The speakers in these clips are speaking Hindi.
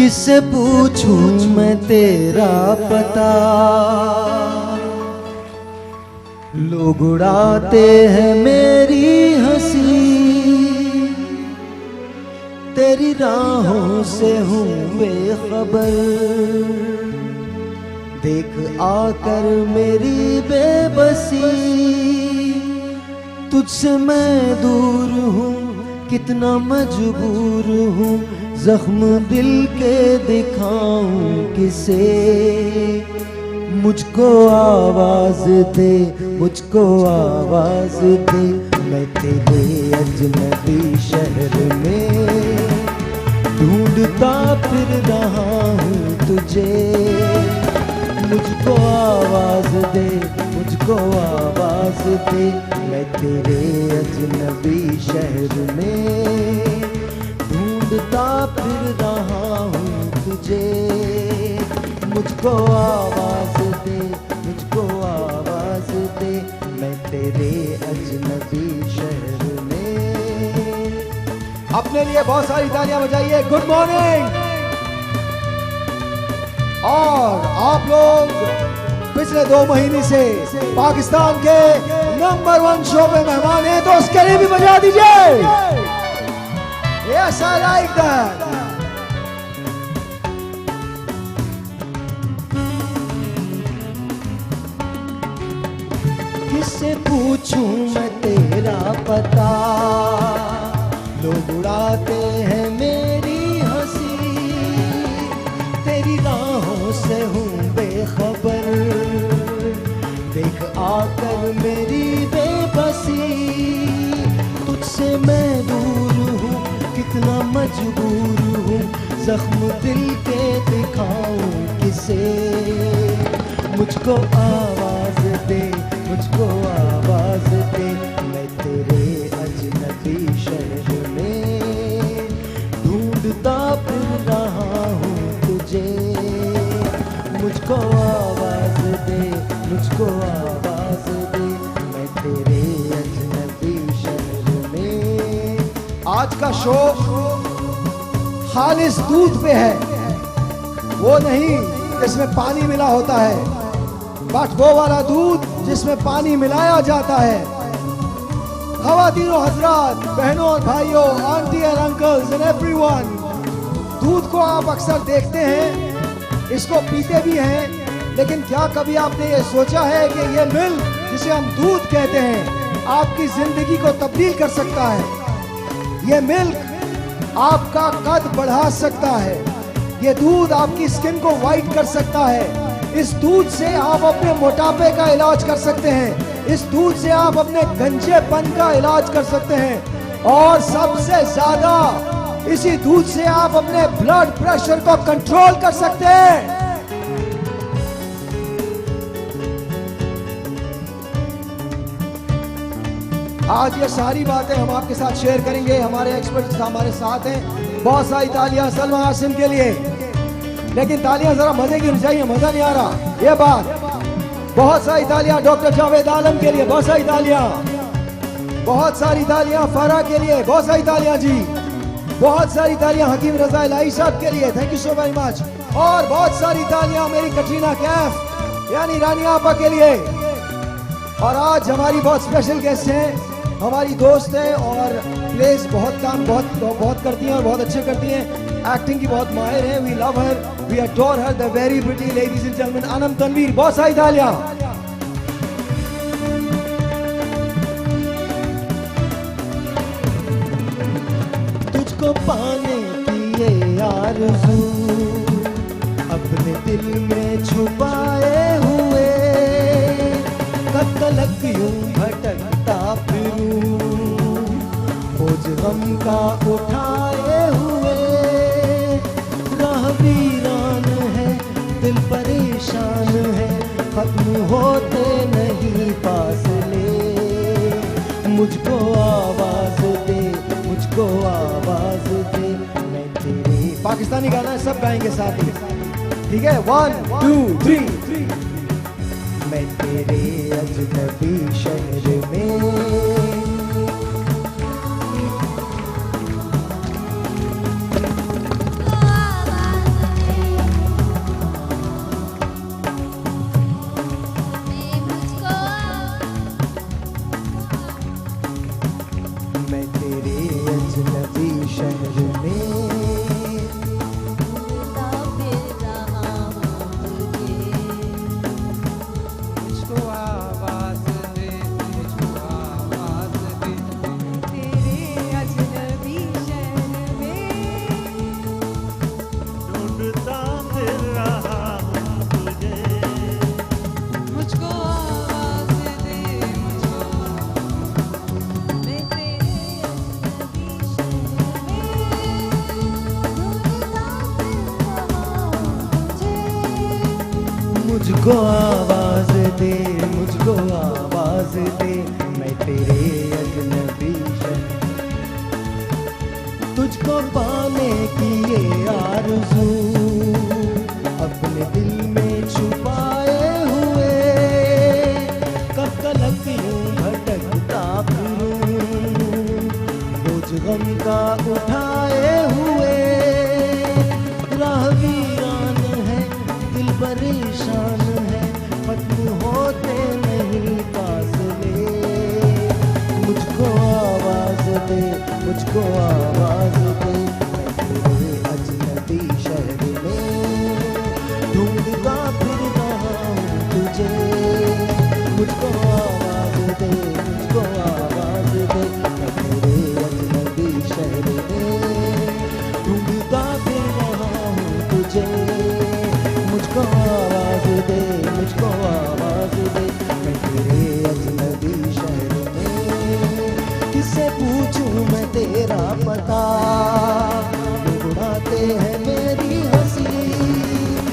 किससे पूछूं मैं तेरा पता, लोग उड़ाते हैं मेरी हंसी, तेरी राहों से हूँ बेखबर, देख आकर मेरी बेबसी, तुझसे मैं दूर हूँ कितना मजबूर हूँ, जख्म दिल के दिखाऊं किसे, मुझको आवाज दे, मुझको आवाज दे, मैं तेरे अजनबी शहर में ढूंढता फिर रहा हूँ तुझे, मुझको आवाज दे, मुझको आवाज दे, मैं तेरे अजनबी शहर में ढूंढता फिर रहा हूँ तुझे, मुझको आवाज दे, मुझको आवाज दे, मैं तेरे अजनबी शहर में। अपने लिए बहुत सारी तालियां बजाइए। Good morning. और आप लोग पिछले 2 महीने से पाकिस्तान के नंबर 1 शो पे मेहमान हैं, तो उसके लिए भी बजा दीजिए। Yes, I like that. किससे पूछूं मैं तेरा पता, लोग उड़ाते हैं मेरी हंसी, तेरी राहों से हूँ बेखबर, देख आकर मेरी बेबसी, तुझसे मैं दूर हूँ कितना मजबूर हूँ, जख्म दिल के दिखाऊं किसे, मुझको आवाज दे, मुझको आवाज दे, मैं तेरे अजनबी शहर में ढूंढता फिर रहा हूँ तुझे, मुझको आवाज दे, मुझको आवाज दे, मैं तेरे अजनबी शहर में। आज का शो खालिस दूध पे है, वो नहीं जिसमें पानी मिला होता है, बट वो वाला दूध जिसमें पानी मिलाया जाता है। ख़वातीनो हजरात, बहनों और भाइयों, aunty and uncles and everyone, दूध को आप अक्सर देखते हैं, इसको पीते भी हैं, लेकिन क्या कभी आपने ये सोचा है कि ये मिल्क जिसे हम दूध कहते हैं आपकी जिंदगी को तब्दील कर सकता है? ये मिल्क आपका कद बढ़ा सकता है, ये दूध आपकी स्किन को वाइट कर सकता है, इस दूध से आप अपने मोटापे का इलाज कर सकते हैं, इस दूध से आप अपने गंजेपन का इलाज कर सकते हैं, और सबसे ज्यादा इसी दूध से आप अपने ब्लड प्रेशर को कंट्रोल कर सकते हैं। आज ये सारी बातें हम आपके साथ शेयर करेंगे। हमारे एक्सपर्ट्स हमारे साथ हैं। बहुत सारी तालियां सलमा आसिम के लिए, लेकिन तालियां जरा मजे की होनी चाहिए, मजा नहीं आ रहा ये बात। बहुत सारी तालियां डॉक्टर जावेद आलम के लिए, बहुत सारी तालियां, बहुत सारी तालियां फरा के लिए, बहुत सारी तालियां जी, बहुत सारी तालियां हकीम रजा इलाही साहब के लिए, thank you so very much. और बहुत सारी तालियां मेरी कटरीना कैफ यानी रानी आपा के लिए। और आज हमारी बहुत स्पेशल गेस्ट हैं, हमारी दोस्त हैं और प्लेस बहुत करती हैं और बहुत अच्छे करती हैं, एक्टिंग की बहुत माहिर हैं। We love her, we adore her, the very pretty ladies and gentleman Anam Tanveer. बहुत सारी तालियां। तुझको पाने की ये आरज़ू अपने दिल में छुपाए हुए, कब तलक यूं भटकता फिरूं, बोझ गम का उठाए हुए, राह वीरान है, दिल परेशान है, खत्म होते नहीं फासले, मुझको आवाज दे, मुझको आवाज दे, मैं तेरे। पाकिस्तानी गाना है, सब गाएंगे साथ ही, ठीक है? 1 2 3। मैं तेरे अजनबी शहर में मुझको आवाज दे, मुझको आवाज दे, मैं तेरे अजनबी शहर। तुझको पाने की ये आरज़ू अपने दिल में छुपाए हुए, कब तलक यूं भटकता फिरूं, बोझ गम का उठाए हुए। राह वीरान है, दिल परेशान है, खत्म होते नहीं फासले। मुझको आवाज दे, मुझको आवाज दे, मैं तेरे अजनबी शहर में ढूंढता फिर रहा हूँ तुझे। मुझको आवाज दे, मुझको आवाज दे, मैं तेरे अजनबी शहर में ढूंढता फिर रहा हूँ तुझे। मुझको आवाज दे, मुझको आवाज दे, मैं तेरे अजनबी शहर में किससे पूछूं मैं तेरा पता। लोग उड़ाते हैं मेरी हंसी,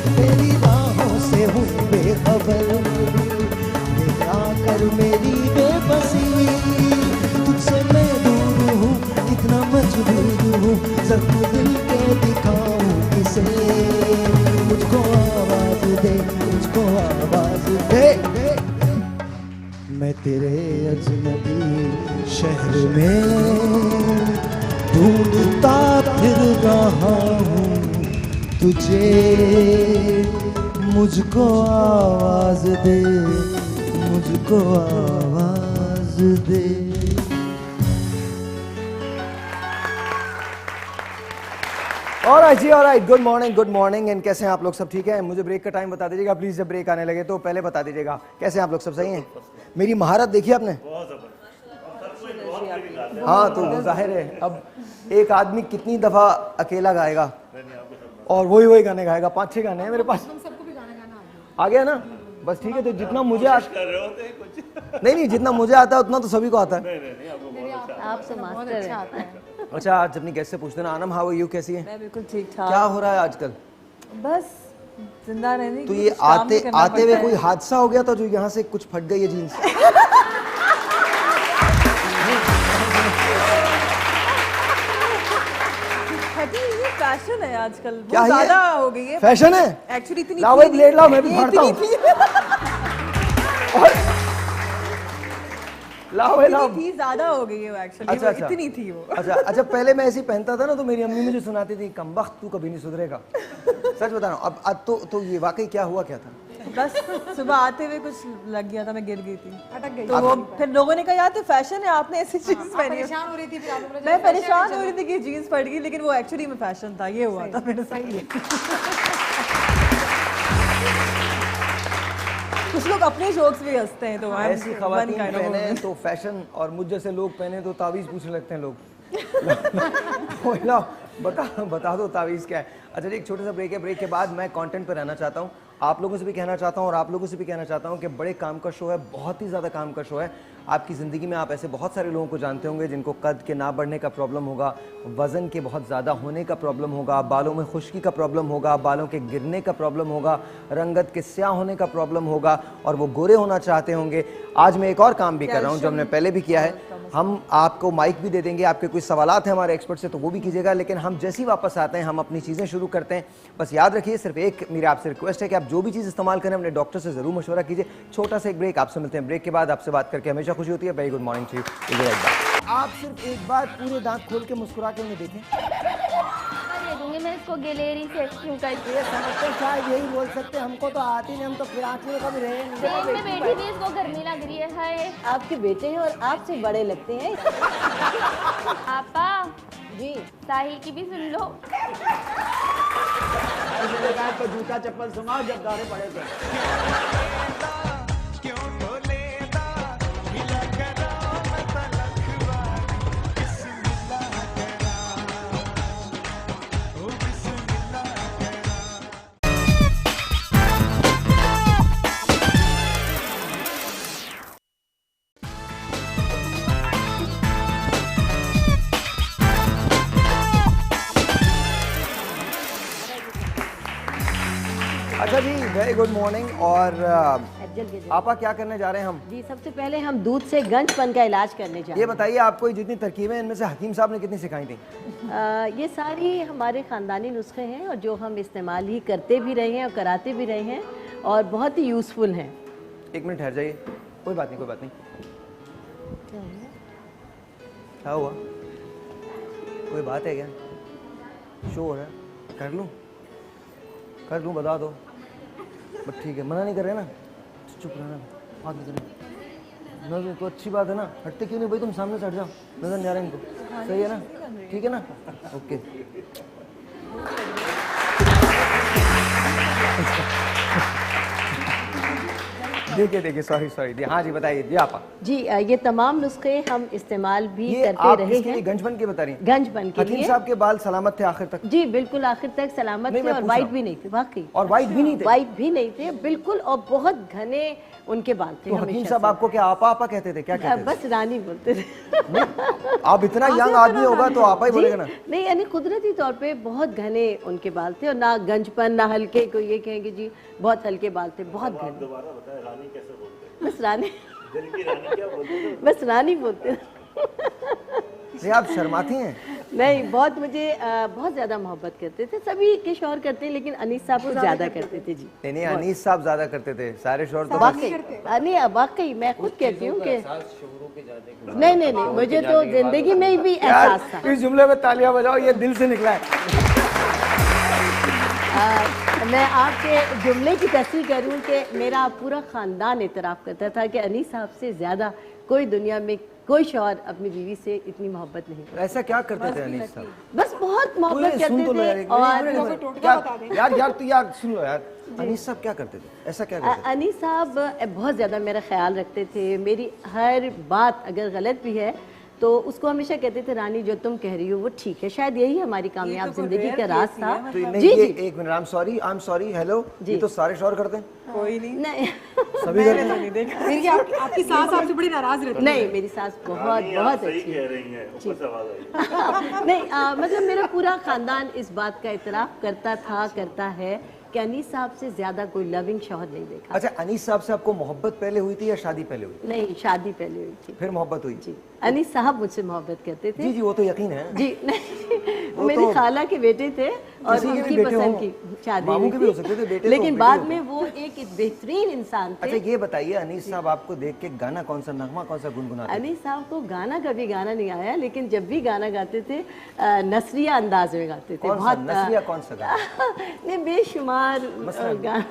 तेरी राहों से हूँ बेखबर, देख आकर मेरी बेबसी। तुझसे मैं दूर हूँ, इतना मजबूर हूँ, जख्म दिल के दिखाऊं किसे। मुझको आवाज दे, मुझको आवाज दे, मैं तेरे अजनबी शहर में ढूंढता फिर रहा हूँ तुझे। मुझको आवाज दे, मुझको आवाज दे। ऑलराइट जी, ऑलराइट, गुड मॉर्निंग एंड कैसे हैं आप लोग? सब ठीक है? मुझे ब्रेक का टाइम बता दीजिएगा प्लीज, जब ब्रेक आने लगे तो पहले बता दीजिएगा। कैसे हैं आप लोग? सब सही हैं? मेरी महारत देखी आपने? हाँ, तो जाहिर है अब एक आदमी कितनी दफा अकेला गाएगा और वही गाने गाएगा। 5-6 गाने हैं मेरे पास। आ गया ना? बस ठीक है। तो जितना मुझे नहीं, जितना मुझे आता है उतना तो सभी को आता है। आपसे मास्टर है। अच्छा, आज अपनी गेस्ट से पूछते ना। Anam, how are you? कैसी है? मैं बिल्कुल ठीक ठाक। क्या हो रहा है आजकल? बस जिंदा रहने तो की ये कुछ काम भी आते करना आते हुए पड़ता कोई है। हादसा हो गया था जो यहाँ से कुछ फट गई है जीन्स? फटी ये फैशन है आजकल, क्या बहुत है ये? ज्यादा हो गई है। फैशन है? एक्चुअली इतनी लाओ थी भाई नहीं। ब्लेड लाओ, मैं भी ये फाड़ता हूँ। इतनी थी। लाओ भाई लाओ। इतनी थी, ज्यादा हो गई है वो एक्चुअली। अच्छा, अच्छा। इतनी थी वो। अच्छा, पहले मैं ऐसे ही पहनता था ना तो मेरी अम्मी मुझे सुनाती थी, कमबख्त तू कभी नहीं सुधरेगा। सच बता रहा हूँ। अब तो ये वाकई क्या हुआ क्या था? बस सुबह आते हुए कुछ लग गया था, मैं गिर गई थी, अटक गई। तो वो फिर लोगों ने कहा यार तो फैशन है, आपने ऐसी चीज पहनी है। परेशान हो रही थी फिर आप लोग। मैं परेशान हो रही थी कि जीन्स फट गई, लेकिन वो एक्चुअली में फैशन था। ये हुआ था मेरे साथ। कुछ लोग अपने जोक्स भी हंसते हैं, तो ऐसी खवातीन पहने तो फैशन, और मुझ जैसे लोग पहने तो तावीज़ पूछने लगते हैं लोग। बता दो तावीज़ क्या है। अच्छा जी, एक छोटा सा ब्रेक है। ब्रेक के बाद मैं कंटेंट पर रहना चाहता हूँ, आप लोगों से भी कहना चाहता हूँ और आप लोगों से भी कहना चाहता हूँ कि बड़े काम का शो है, बहुत ही ज़्यादा काम का शो है। आपकी ज़िंदगी में आप ऐसे बहुत सारे लोगों को जानते होंगे जिनको कद के ना बढ़ने का प्रॉब्लम होगा, वज़न के बहुत ज़्यादा होने का प्रॉब्लम होगा, बालों में खुश्की का प्रॉब्लम होगा, बालों के गिरने का प्रॉब्लम होगा, रंगत के स्याह होने का प्रॉब्लम होगा और वो गोरे होना चाहते होंगे। आज मैं एक और काम भी कर रहा हूँ जो हमने पहले भी किया है। हम आपको माइक भी दे देंगे, आपके कोई सवालात हैं हमारे एक्सपर्ट से तो वो भी कीजिएगा, लेकिन हम जैसे ही वापस आते हैं हम अपनी चीज़ें शुरू करते हैं। बस याद रखिए, सिर्फ एक मेरी आपसे रिक्वेस्ट है कि आप जो भी चीज़ इस्तेमाल करें अपने डॉक्टर से ज़रूर मशवरा कीजिए। छोटा सा एक ब्रेक, आपसे मिलते हैं ब्रेक के बाद। आपसे बात करके हमेशा खुशी होती है। Very good morning to you. आप सिर्फ एक बार पूरे दांत खोल के मुस्कुरा के उन्हें देखें। दे दूंगी मैं इसको गैलरी से क्यों करती है? शायद यही बोल सकते, हमको तो आती नहीं, हम तो कराची में कभी रहे नहीं। ट्रेन में बैठी थी, इसको गर्मी लग रही है। हाय आपके बेटे हैं और आपसे बड़े लगते हैं। आपा जी साहिल की भी सुन लो। तो जूता चप्पल सुनाओ जब गाने पड़े थे। अच्छा जी, वेरी गुड मॉर्निंग। और आपा क्या करने जा रहे हैं हम? जी सबसे पहले हम दूध से गंजपन का इलाज करने जा रहे ये हैं। बताइए, आपको ये जितनी तरकीबें इनमें से हकीम साहब ने कितनी सिखाई थी? ये सारी हमारे ख़ानदानी नुस्खे हैं और जो हम इस्तेमाल ही करते भी रहे हैं और कराते भी रहे हैं और बहुत ही यूज़फुल हैं। एक मिनट ठहर जाइए, कोई बात नहीं, कोई बात नहीं। क्या हुआ? कोई बात है क्या? शोर है? कर लूँ? बता दो। बस ठीक है, मना नहीं कर रहे ना? चुप रहना, बात नहीं करना। नजर तो अच्छी बात है ना, हटते क्यों नहीं भाई? तुम सामने से हट जाओ, नजर नहीं आ रहा इनको। सही है ना? ठीक है ना? ओके। देखिए सॉरी। हाँ जी बताइए जी आपा। जी ये तमाम नुस्खे हम इस्तेमाल भी ये करते आप रहे किसके लिए हैं। गंजबन के बता रही हैं? गंजपन के हकीम लिए। साहब के बाल सलामत थे आखिर तक? जी बिल्कुल आखिर तक सलामत नहीं, थे मैं और पूछ वाइट रहा हूँ। भी नहीं थे वाकई। और वाइट भी नहीं थे? वाइट भी नहीं थे बिल्कुल, और बहुत घने उनके बाल थे। तो हकीम हमेशा साहब से। आपको क्या आपा कहते थे? क्या कहते थे? बस रानी बोलते थे। आप इतना यंग आदमी होगा तो आपा ही बोलेगा ना? नहीं यानी कुदरती तौर पे बहुत घने उनके बाल थे और ना गंजपन ना हल्के। कोई ये कहेंगे जी बहुत हल्के बाल थे, बहुत घने। दोबारा बताएं, रानी कैसे बोलते बस रानी। दिल की रानी क्या बोलते थे? बस रानी बोलते थे। नहीं, आप शर्माती हैं? नहीं, बहुत मुझे बहुत ज्यादा मोहब्बत करते थे। सभी के शौहर करते हैं लेकिन अनीस साहब को ज्यादा करते थे जी। नहीं, अनीस साहब ज्यादा करते थे, सारे शोर तो वाकई नहीं, वाकई मैं खुद कहती हूँ कि नहीं, मुझे तो जिंदगी में भी एहसास था। इस जुमले में तालियां बजाओ, ये दिल से निकला है। मैं आपके जुमले की तस्वीर करूं कि मेरा पूरा ख़ानदान इतराफ़ करता था कि अनीस साहब से ज़्यादा कोई दुनिया में कोई शौहर अपनी बीवी से इतनी मोहब्बत नहीं करता। ऐसा क्या करते थे अनीस साहब? बस बहुत मोहब्बत सुन तो लो यार, करते एक थे। और मिनट, यार सुन लो यार, अनीस साहब क्या करते थे? ऐसा क्या करते थे? अनीस साहब बहुत ज़्यादा मेरा ख्याल रखते थे। मेरी हर बात अगर गलत भी है तो उसको हमेशा कहते थे रानी जो तुम कह रही हो वो ठीक है। शायद यही हमारी कामयाब जिंदगी का राज था। तो नहीं, जी ये जी एक minute, I am sorry, hello. ये तो सारे शौहर करते हैं? कोई नहीं। नहीं सभी करते हैं? नहीं देखा। फिर आपकी सास आपसे बड़ी नाराज रहती है। नहीं, मेरी सास बहुत बहुत सही अच्छी कह रही हैं, ऊपर से आवाज आई। नहीं मतलब मेरा पूरा खानदान इस बात का इतराफ करता था, करता है कि अनीस साहब से ज्यादा कोई लविंग शौहर नहीं देखा। अच्छा, अनीस साहब से आपको मोहब्बत पहले हुई थी या शादी पहले हुई? नहीं, शादी पहले हुई थी। फिर मोहब्बत हुई? जी, अनीस साहब मुझसे मोहब्बत करते थे। जी वो तो यकीन है। जी नहीं, वो मेरी खाला के बेटे थे और किसी के भी उनकी बेटे पसंद हों। की शादी मामू हुई के भी हो थी। सकते थे, बेटे तो लेकिन बेटे बाद होते में वो एक बेहतरीन इंसान थे। अच्छा ये बताइए, अनीस साहब आपको देख के गाना कौन सा, नगमा कौन सा गुनगुनाते? अनीस साहब को गाना कभी गाना नहीं आया, लेकिन जब भी गाना गाते थे नसरिया अंदाज में गाते थे। बहुत नसरिया कौन सा गाना? नहीं, बेशुमार गाना।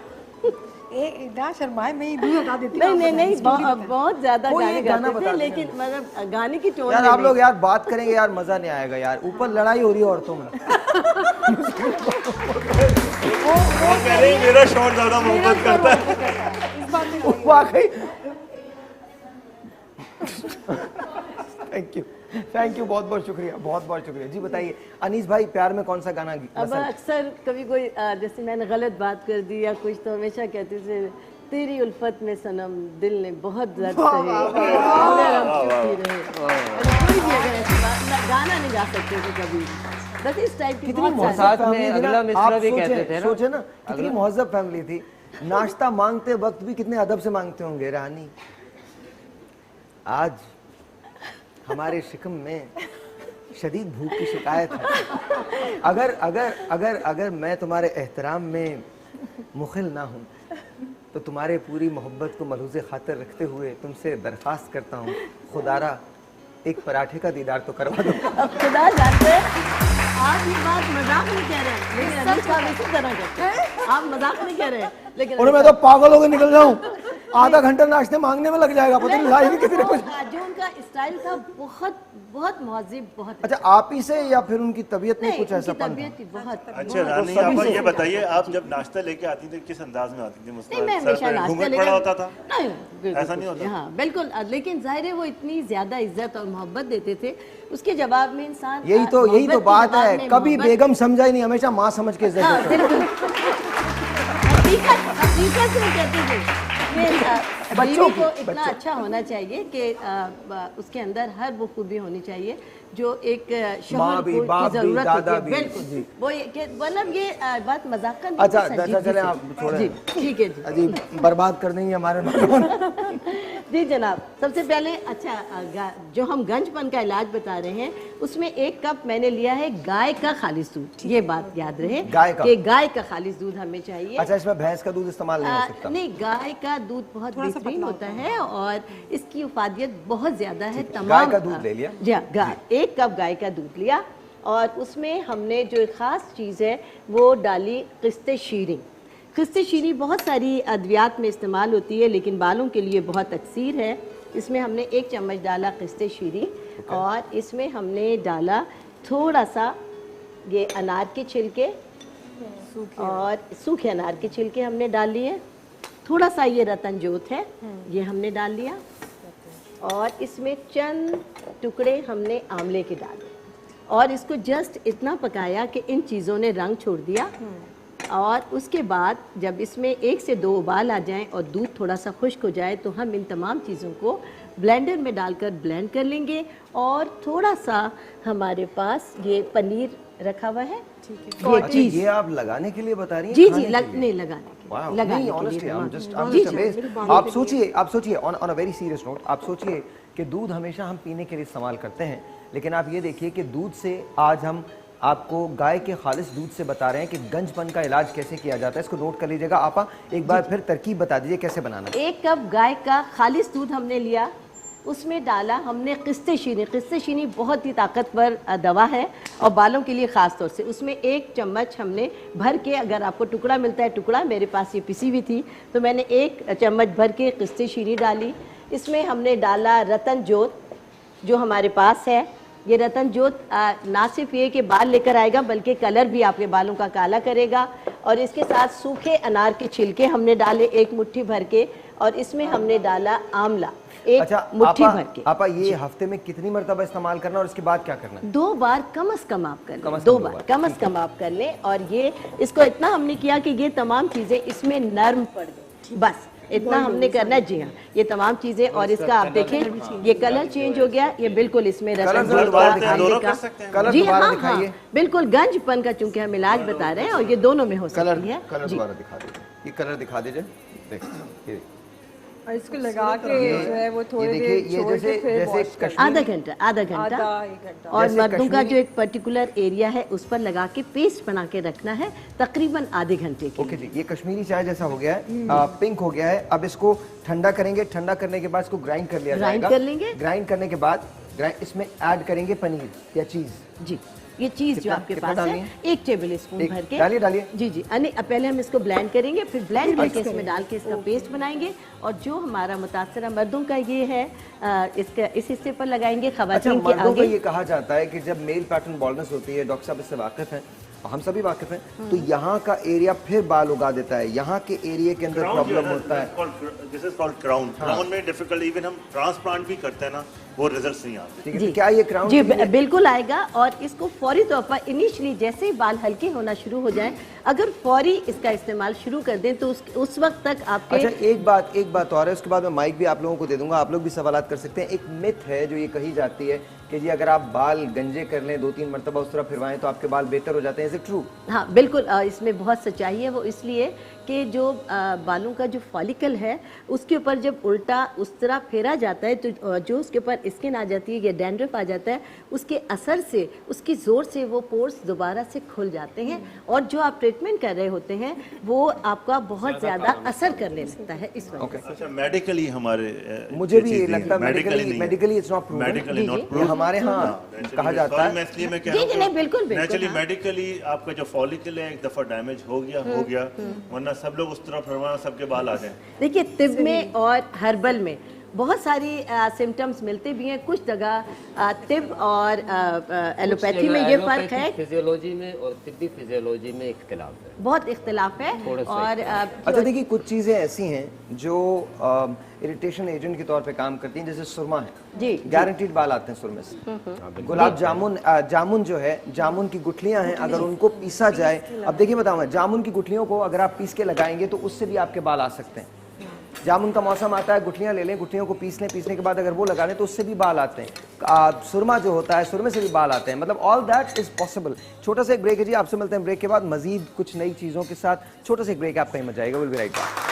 ना शर्माए, मैं दूध हटा देती हूँ। नहीं, बहुत ज्यादा कोई गाने एक गाना गाते बता थे दें। लेकिन मतलब गाने की टोन यार में आप लोग नहीं। यार बात करेंगे यार, मजा नहीं आएगा यार। ऊपर लड़ाई हो रही है औरतों में। वो कह रही है, मेरा शौहर ज्यादा मोहब्बत करता है। वाकई। थैंक यू, बहुत बहुत शुक्रिया। जी बताइए अनीस भाई, प्यार में कौन सा गाना अब अक्सर कभी कोई जैसे मैंने गलत बात कर दी या कुछ, तो हमेशा कहते थे तेरी उल्फत में सनम दिल ने बहुत दर्द सहे, मगर हम चुप ही रहे। कोई भी अगर ऐसी बात गाना नहीं गा सकते थे कभी। बस इस टाइप की कितनी बहुत मोहब्बत सारी- में अगला मिसरा भी कहते थे ना। सोचे ना कितनी मोहब्बत फैमिली थी। नाश्ता मांगते वक्त भी कितने अदब से मांगते होंगे। रानी आज हमारे शिकम में शदीद भूख की शिकायत है। अगर मैं तुम्हारे एहतराम में मुखिल ना हूँ तो तुम्हारे पूरी मोहब्बत को मलहूज़े खातिर रखते हुए तुमसे दरख्वास्त करता हूँ, खुदारा एक पराठे का दीदार तो करवा दो। अब खुदा जानते हैं आप ये बात मजाक नहीं कह रहे हैं, लेकिन अनीस साहब इसी तरह करते हैं। आप मजाक नहीं कह रहे हैं लेकिन और मैं तो पागल होकर निकल जाऊं, आधा घंटा नाश्ते मांगने में लग जाएगा, पता नहीं लाएगी कितने कुछ। जो उनका स्टाइल था बहुत बहुत मौजिब, बहुत अच्छा आप ही से या फिर उनकी तबीयत में नहीं, कुछ ऐसा उनकी पन तबीयत थी बहुत। अच्छा रानी, आप ये बताइए, आप जब नाश्ता लेके आती थी किस अंदाज में आती थी? नहीं, मैं हमेशा नाश्ता घूंघट लेकर पड़ा होता था? नहीं, बिल्कुल ऐसा नहीं होता? हाँ बिल्कुल, लेकिन जाहिर है वो इतनी ज्यादा इज्जत और मोहब्बत देते थे, उसके जवाब में इंसान यही तो मोहब्बत के बात जवाब है। में कभी मोहब्बत- बेगम समझा ही नहीं, हमेशा माँ समझ के इज्जत हाँ, देते हैं। बिल्कुल। हकीकत से कहते थे इसमें बीवी को इतना अच्छा होना चाहिए कि उसके अंदर हर वो खूबी होनी चाहिए जो एक शौहर भी, की बाप भी, जरूरत दादा होती है। भी। बिल्कुल वो मतलब ये बात मजाक का नहीं, अच्छा, संजीदगी चले से। आप छोड़ें। जी ठीक है जी। अजी बर्बाद कर देंगे हमारे जी जनाब, सबसे पहले अच्छा जो हम गंजपन का इलाज बता रहे हैं उसमें 1 कप मैंने लिया है गाय का खालिस दूध। ये बात याद रहे गाय का? कि गाय का खालिस दूध हमें चाहिए। अच्छा, इसमें भैंस का दूध इस्तेमाल नहीं हो सकता? नहीं, गाय का दूध बहुत बेहतरीन होता है और इसकी इफादियत बहुत ज्यादा है। तमाम गाय का दूध ले लिया? जी हाँ, 1 कप गाय का दूध लिया और उसमें हमने जो खास चीज़ है वो डाली किस्ते शीरी। किस्ते शीरी बहुत सारी अद्वियात में इस्तेमाल होती है लेकिन बालों के लिए बहुत अक्सीर है। इसमें हमने 1 चम्मच डाला किस्ते शीरी और इसमें हमने डाला थोड़ा सा ये अनार के छिलके और सूखे अनार के छिलके हमने डाल लिए। थोड़ा सा ये रतन जोत है, ये हमने डाल लिया और इसमें चंद टुकड़े हमने आंवले के डाले और इसको जस्ट इतना पकाया कि इन चीज़ों ने रंग छोड़ दिया। और उसके बाद जब इसमें 1 से 2 उबाल आ जाएं और दूध थोड़ा सा खुश्क हो जाए तो हम इन तमाम चीज़ों को ब्लेंडर में डालकर ब्लेंड कर लेंगे। और थोड़ा सा हमारे पास ये पनीर रखा हुआ है, ये चीज़ ये आप लगाने के लिए बता रही हैं? जी खाने जी के लिए? नहीं लगाने के Wow. लिए, लगाने नहीं, के honestly, लिए I'm ji, just ji. amazed. आप सोचिए on a very serious note, आप सोचिए कि दूध हमेशा हम पीने के लिए इस्तेमाल करते हैं लेकिन आप ये देखिए कि दूध से आज हम आपको गाय के खालिस दूध से बता रहे हैं कि गंजपन का इलाज कैसे किया जाता है। इसको नोट कर लीजिएगा। आपा एक बार फिर तरकीब बता दीजिए कैसे बनाना है। 1 कप गाय का खालिस दूध हमने लिया, उसमें डाला हमने किस्ते शीनी। किस्ते शीनी बहुत ही ताकतवर दवा है और बालों के लिए ख़ास तौर से। उसमें 1 चम्मच हमने भर के, अगर आपको टुकड़ा मिलता है टुकड़ा, मेरे पास ये पिसी हुई थी तो मैंने 1 चम्मच भर के किस्ते शीनी डाली। इसमें हमने डाला रतन जोत जो हमारे पास है। ये रतन जोत ना सिर्फ ये कि बाल लेकर आएगा बल्कि कलर भी आपके बालों का काला करेगा। और इसके साथ सूखे अनार के छिलके हमने डाले 1 मुट्ठी भर के और इसमें हमने डाला आंवला 1 मुट्ठी भर के। आपा ये हफ्ते में कितनी मरतबा इस्तेमाल करना और उसके बाद क्या करना? 2 बार कम से कम आप कर लें, 2 बार कम से कम आप कर लें। और ये इसको इतना हमने किया कि ये तमाम चीज़ें इसमें नर्म पड़ गई, बस इतना हमने करना है। जी हाँ, ये तमाम चीज़ें और इसका आप देखें ये कलर चेंज हो गया, ये बिल्कुल इसमें रतन जोत का आंवले का। जी हाँ हाँ बिल्कुल गंजपन का चूंकि हम इलाज बता रहे हैं और ये दोनों में हो सकती है। कलर दोबारा दिखा दीजिए, ये कलर दिखा दीजिए। देखिए और इसको लगा के जो है वो थोड़ी देर छोड़ के फिर wash कर- आधा घंटा आधा 1 घंटा। और मर्दों का जो एक पर्टिकुलर एरिया है उस पर लगा के पेस्ट बना के रखना है तकरीबन आधे घंटे के। ओके जी, ये कश्मीरी चाय जैसा हो गया है, पिंक हो गया है। अब इसको ठंडा करेंगे, ठंडा करने के बाद इसको ग्राइंड कर लिया ग्राइंड जाएगा। कर लेंगे। ग्राइंड करने के बाद इसमें ऐड करेंगे पनीर या चीज। जी, ये चीज़ जो आपके पास है 1 टेबल स्पून भर के डालिए। जी जी, पहले हम इसको ब्लेंड करेंगे, फिर ब्लेंड करके इसमें डाल के इसका पेस्ट बनाएंगे। और जो हमारा मुतासरा मर्दों का ये है इसका इस हिस्से पर लगाएंगे, अच्छा, खवातीन के मर्दों को आगे। ये कहा जाता है कि जब मेल पैटर्न बॉल्डनेस होती है, डॉक्टर साहब इससे वाकिफ हैं, हम सभी वाकिफ हैं, तो यहाँ का एरिया फिर बाल उगा देता है, यहाँ के एरिया के अंदर प्रॉब्लम होता है। This is called crown. Crown में डिफिकल्ट, इवन हम ट्रांसप्लांट भी करते हैं ना, वो रिजल्ट्स नहीं आते। ठीक है, तो क्या ये क्राउन जी बिल्कुल आएगा। और इसको फौरी तौर पर इनिशियली जैसे ही बाल हल्के होना शुरू हो जाए, अगर फौरी इसका इस्तेमाल शुरू कर दें तो उस वक्त तक आपके। अच्छा, एक बात और है, उसके बाद मैं माइक भी आप लोगों को दे दूंगा, आप लोग भी सवालात कर सकते हैं। एक मिथ है जो ये कही जाती है कि जी अगर आप बाल गंजे कर लें 2-3 मरतबा उस तरह फिरवाएं तो आपके बाल बेहतर हो जाते हैं। Is it true? हाँ बिल्कुल, इसमें बहुत सच्चाई है। वो इसलिए कि जो बालों का जो फॉलिकल है उसके ऊपर जब उल्टा उस तरह फेरा जाता है तो जो उसके ऊपर स्किन आ जाती है या डैंड्रफ आ जाता है, उसके असर से, उसकी ज़ोर से वो पोर्स दोबारा से खुल जाते हैं और जो आप ट्रीटमेंट कर रहे होते हैं वो आपका बहुत ज़्यादा असर करने लगता है इस वजह से। अच्छा, मेडिकली हमारे मुझे भी लगता है medically it's not proven. Medically not proven. हमारे यहाँ कहा जाता है। मैं इसलिए मैं कह रहा हूं नहीं बिल्कुल नेचुरली मेडिकली आपका जो फॉलिकल है एक दफा डैमेज हो गया, वरना सब लोग उस तरह फरमाना सबके बाल आ जाए। देखिए, तिब में और हर्बल में बहुत सारी सिम्टम्स मिलते भी हैं। कुछ जगह तिब और एलोपैथी में ये फ़र्क है, फिजियोलॉजी में और तिब्बी फिजियोलॉजी में इख्तिलाफ है, बहुत इख्तिलाफ है। और अच्छा देखिए, कुछ चीज़ें ऐसी हैं जो इरिटेशन एजेंट के तौर पे काम करती हैं, जैसे सुरमा है जी, गारंटीड बाल आते हैं सुरमे से। गुलाब जामुन जो है, जामुन की गुठलियां हैं, अगर उनको पीसा जाए, अब देखिए बताऊँ, जामुन की गुठलियों को अगर आप पीस के लगाएंगे तो उससे भी आपके बाल आ सकते हैं। जामुन का मौसम आता है, गुठलियाँ ले लें, गुठलियों को पीस लें, पीसने के बाद अगर वो लगा लें तो उससे भी बाल आते हैं। सुरमा जो होता है, सुरमे से भी बाल आते हैं, मतलब ऑल दैट इज पॉसिबल। छोटा सा एक ब्रेक है जी, आपसे मिलते हैं ब्रेक के बाद मजीद कुछ नई चीज़ों के साथ। छोटा सा एक ब्रेक, आप कहीं मत जाएगा, will be right back.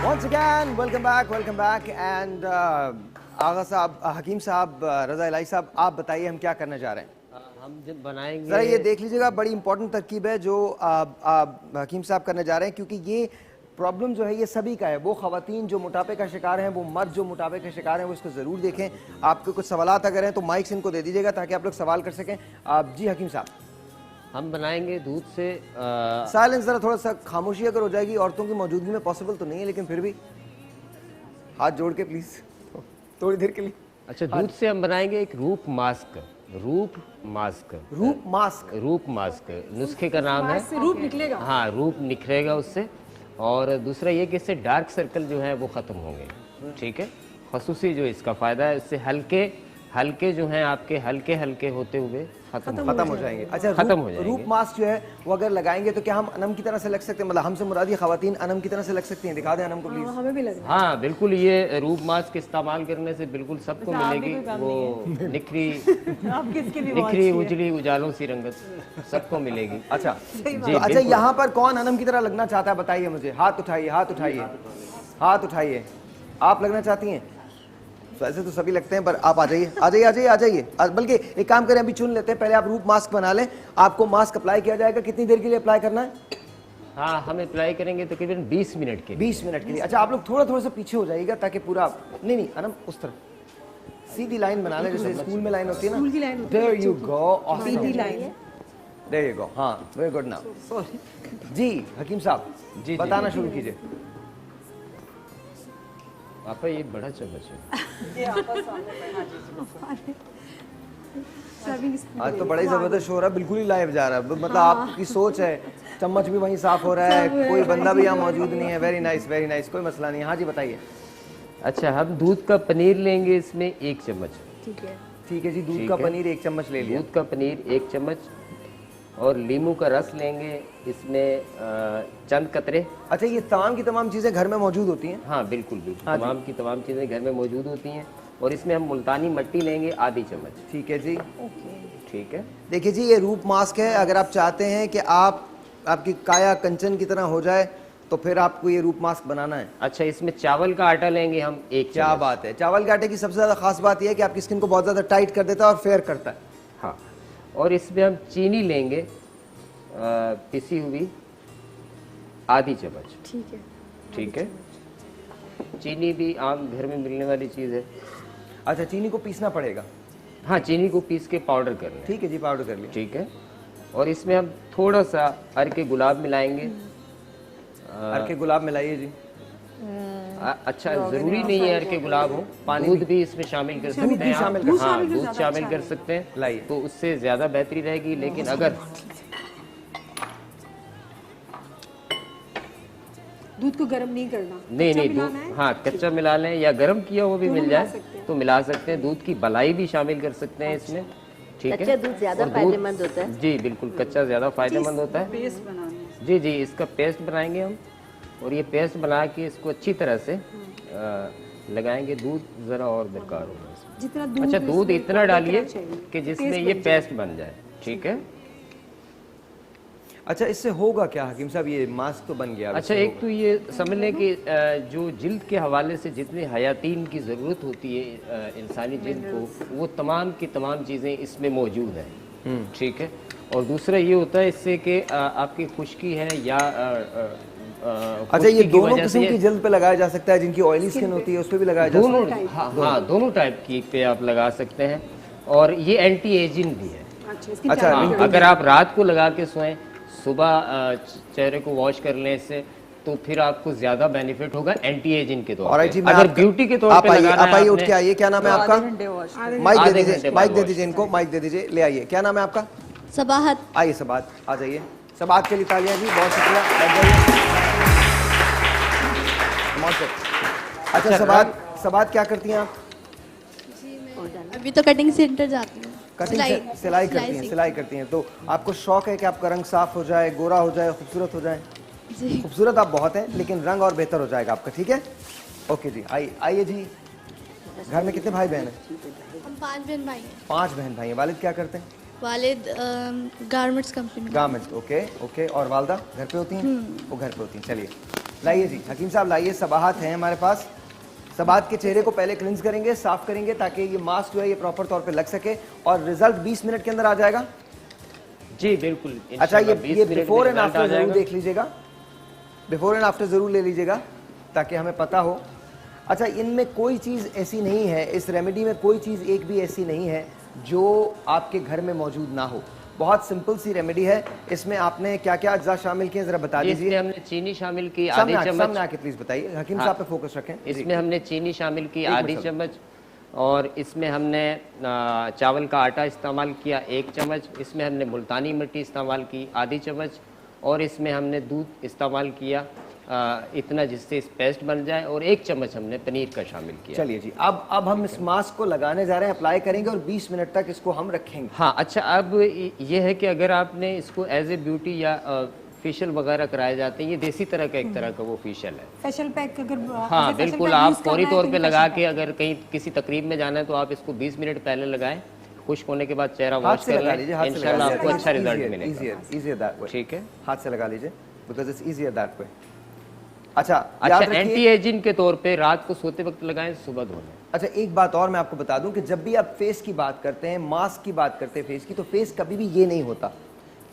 Once again, welcome back and आगा साहब, हकीम साहब, रज़ा इलाही साहब, आप बताइए हम क्या करना चाह रहे हैं? हम जब बनाएंगे, ज़रा ये देख लीजिएगा, बड़ी इंपॉर्टेंट तरकीब है जो हकीम साहब करने जा रहे हैं, क्योंकि ये प्रॉब्लम जो है ये सभी का है। वो ख़वातीन जो मोटापे का शिकार हैं, वो मर्द जो मोटापे का शिकार हैं, वो इसको ज़रूर देखें। आपके कुछ सवालात अगर हैं तो माइक्स इनको दे दीजिएगा ताकि आप लोग सवाल कर सकें। जी हकीम साहब, हम बनाएंगे दूध से साइलेंस ज़रा थोड़ा सा खामोशी अगर हो जाएगी, औरतों की मौजूदगी में पॉसिबल तो नहीं है, लेकिन फिर भी हाथ जोड़ के प्लीज़ थोड़ी देर के लिए। अच्छा, दूध से हम बनाएंगे एक रूप मास्क। रूप मास्क नुस्खे का नाम है। रूप निकलेगा। हाँ, रूप निखरेगा उससे। और दूसरा ये कि इससे डार्क सर्कल जो है वो ख़त्म होंगे। ठीक है, खसूसी जो इसका फ़ायदा है, इससे हल्के जो हैं आपके हल्के होते हुए खत्म हो जाएंगे। अच्छा, खत्म हो जाएंगे। रूप मास्क जो है वो अगर लगाएंगे तो क्या हम अनम की तरह से लग सकते हैं? मतलब हमसे मुराद ये ख़वातीन अनम की तरह से लग सकती हैं? दिखा दें अनम को प्लीज। हमें भी लग रहा है। हाँ बिल्कुल, ये रूप मास्क इस्तेमाल करने से बिल्कुल सबको मिलेगी वो निखरी उजली उजालों सी रंगत सबको मिलेगी। अच्छा जी, अच्छा यहाँ पर कौन अनम की तरह लगना चाहता है बताइए मुझे। हाथ उठाइए। आप लगना चाहती हैं? वैसे तो सभी लगते हैं, पर आप आ जाइए। बल्कि एक काम करें, अभी चुन लेते हैं। पहले आप रूप मास्क बना लें। आपको मास्क अप्लाई किया जाएगा, कितनी देर के लिए अप्लाई करना है? हाँ, हम अप्लाई करेंगे तकरीबन 20 मिनट के लिए। 20 मिनट के लिए। अच्छा, आप लोग थोड़ा सा पीछे हो जाइएगा ताकि पूरा नहीं अनम उस तरफ सीधी लाइन बना लें, जैसे स्कूल में लाइन होती है ना। देयर यू गो, सीधी लाइन, देयर यू गो। हाँ, वेरी गुड। नाउ जी हकीम साहब, जी बताना शुरू कीजिए। आपका ये बड़ा चम्मच है। आज तो बड़ा ही जबरदस्त हो रहा है, बिल्कुल ही लाइव जा रहा है। मतलब आपकी सोच है, चम्मच भी वहीं साफ हो रहा है, कोई बंदा भी यहाँ मौजूद नहीं है। वेरी नाइस, कोई मसला नहीं। हाँ जी बताइए। अच्छा, हम दूध का पनीर लेंगे, इसमें 1 चम्मच। ठीक है जी, दूध का पनीर 1 चम्मच ले लिया। दूध का पनीर 1 चम्मच और लीमू का रस लेंगे, इसमें चंद कतरे। अच्छा, ये तमाम की तमाम चीज़ें घर में मौजूद होती हैं? हाँ बिल्कुल, तमाम की तमाम चीज़ें घर में मौजूद होती हैं। और इसमें हम मुल्तानी मट्टी लेंगे आधी चम्मच। ठीक है जी, ठीक है। देखिए जी, ये रूप मास्क है। अगर आप चाहते हैं कि आपकी काया कंचन की तरह हो जाए तो फिर आपको ये रूप मास्क बनाना है। अच्छा, इसमें चावल का आटा लेंगे हम 1 क्या बात है। चावल के आटे की सबसे ज़्यादा खास बात यह है कि आपकी स्किन को बहुत ज़्यादा टाइट कर देता है और फेयर करता है। हाँ, और इसमें हम चीनी लेंगे पिसी हुई आधी चम्मच। ठीक है। चीनी भी आम घर में मिलने वाली चीज़ है। अच्छा, चीनी को पीसना पड़ेगा? हाँ, चीनी को पीस के पाउडर कर लें। ठीक है जी, पाउडर कर लिया। ठीक है। और इसमें हम थोड़ा सा अर्के गुलाब मिलाएंगे। अर्के गुलाब मिलाइए जी। अच्छा, जरूरी नहीं है अर्के गुलाब हो, दूध भी इसमें शामिल कर सकते हैं। हाँ, दूध शामिल कर सकते हैं, लाइए तो उससे ज़्यादा बेहतरी रहेगी। लेकिन अगर दूध को गर्म नहीं करना, नहीं दूध, हाँ कच्चा मिला लें या गर्म किया हुआ भी मिल जाए तो मिला सकते हैं। दूध की मलाई भी शामिल कर सकते हैं इसमें। ठीक है, कच्चा दूध ज़्यादा फायदेमंद होता है। जी बिल्कुल, कच्चा ज़्यादा फायदेमंद होता है। जी, इसका पेस्ट बनाएंगे हम। और ये पेस्ट बना के इसको अच्छी तरह से लगाएंगे। दूध ज़रा और दरकार होगा जितना दूध। अच्छा, दूध इतना डालिए कि जिसमें ये पेस्ट बन जाए। ठीक है। अच्छा, इससे होगा क्या हकीम साहब? ये मास्क तो बन गया। अच्छा, एक तो ये समझ लें कि जो जिल्द के हवाले से जितनी हयातीन की ज़रूरत होती है इंसानी जिल्द को, वो तमाम की तमाम चीज़ें इसमें मौजूद हैं। ठीक है। और दूसरा ये होता है इससे कि आपकी खुश्की है या अच्छा, ये दोनों किस्म की जिल्द पे लगाया जा सकता है? जिनकी ऑयली स्किन होती है उस पर भी लगाया जा सकता है? हाँ, दोनों टाइप की पे आप लगा सकते हैं। और ये एंटी एजिंग भी है। अच्छा, अगर आप रात को लगा के सोएं, सुबह चेहरे को वॉश कर लें इससे, तो फिर आपको ज्यादा बेनिफिट होगा एंटी एजिंग के तौर पे। अगर ब्यूटी के तौर पे लगाना है, आप आइए, उठ के आइए। क्या नाम है आपका? माइक दे दीजिए इनको, माइक दे दीजिए। ले आइए। क्या नाम है आपका? सबाहत। आइए सबाहत, आ जाइए। सबाहत के लिए तालियां जी, बहुत शुक्रिया, बैठ जाइए। अच्छा सबाहत क्या करती हैं आप? अभी तो कटिंग सेंटर जाती हूँ। सिलाई करती हैं। तो आपको शौक है कि आपका रंग साफ हो जाए, गोरा हो जाए, खूबसूरत हो जाए? जी। खूबसूरत आप बहुत हैं, लेकिन रंग और बेहतर हो जाएगा आपका, ठीक है? ओके जी, आइए जी। घर में कितने भाई बहन हैं? हम 5 बहन भाई हैं। 5 बहन भाई हैं। वालिद क्या करते हैं? वालिद गारमेंट्स कंपनी। Garments, okay. और वालदा घर पे होती हैं? वो घर पे होती हैं। चलिए लाइए जी, हकीम साहब लाइए। सबाहत हैं हमारे पास। सबाहत के चेहरे को पहले क्लींस करेंगे, साफ करेंगे, ताकि ये मास्क जो है ये प्रॉपर तौर पे लग सके, और रिजल्ट 20 मिनट के अंदर आ जाएगा। जी बिल्कुल। अच्छा, ये बिफोर एंड आफ्टर जरूर देख लीजिएगा, बिफोर एंड आफ्टर जरूर ले लीजिएगा, ताकि हमें पता हो। अच्छा, इनमें कोई चीज़ ऐसी नहीं है, इस रेमेडी में कोई चीज़ एक भी ऐसी नहीं है जो आपके घर में मौजूद ना हो। बहुत सिंपल सी रेमेडी है। इसमें आपने क्या क्या अज्जा शामिल किए जरा बता दीजिए। इसमें हमने चीनी शामिल की आधी चम्मच। सामने आके प्लीज बताइए, हकीम साहब पे फोकस रखें। इसमें हमने चीनी शामिल की आधी चम्मच, और इसमें हमने चावल का आटा इस्तेमाल किया 1 चम्मच, इसमें हमने मुल्तानी मिट्टी इस्तेमाल की आधी चम्मच, और इसमें हमने दूध इस्तेमाल किया इतना जिससे इस पेस्ट बन जाए, और 1 चम्मच हमने पनीर का शामिल किया। चलिए जी, अब हम इस मास्क को लगाने जा रहे हैं, अप्लाई करेंगे और 20 मिनट तक इसको हम रखेंगे। हाँ अच्छा, अब ये है कि अगर आपने इसको एज ए ब्यूटी या फेशियल वगैरह कराए जाते हैं, ये देसी तरह का एक तरह का वो फेशियल है। फेशियल पैक अगर हाँ बिल्कुल, आप फौरी तौर पे लगा के अगर कहीं किसी तकरीब में जाना है तो आप इसको 20 मिनट पहले लगाएं, खुश्क होने के बाद चेहरा वॉश कर लें, इंशाल्लाह आपको अच्छा रिजल्ट मिलेगा। ठीक है, हाथ से लगा लीजिए, because it's easier that way. अच्छा, एंटी एजिंग के तौर पे रात को सोते वक्त लगाएं, सुबह धोने। अच्छा, एक बात और मैं आपको बता दूं कि जब भी आप फेस की बात करते हैं, मास्क की बात करते हैं फेस की, तो फेस कभी भी ये नहीं होता,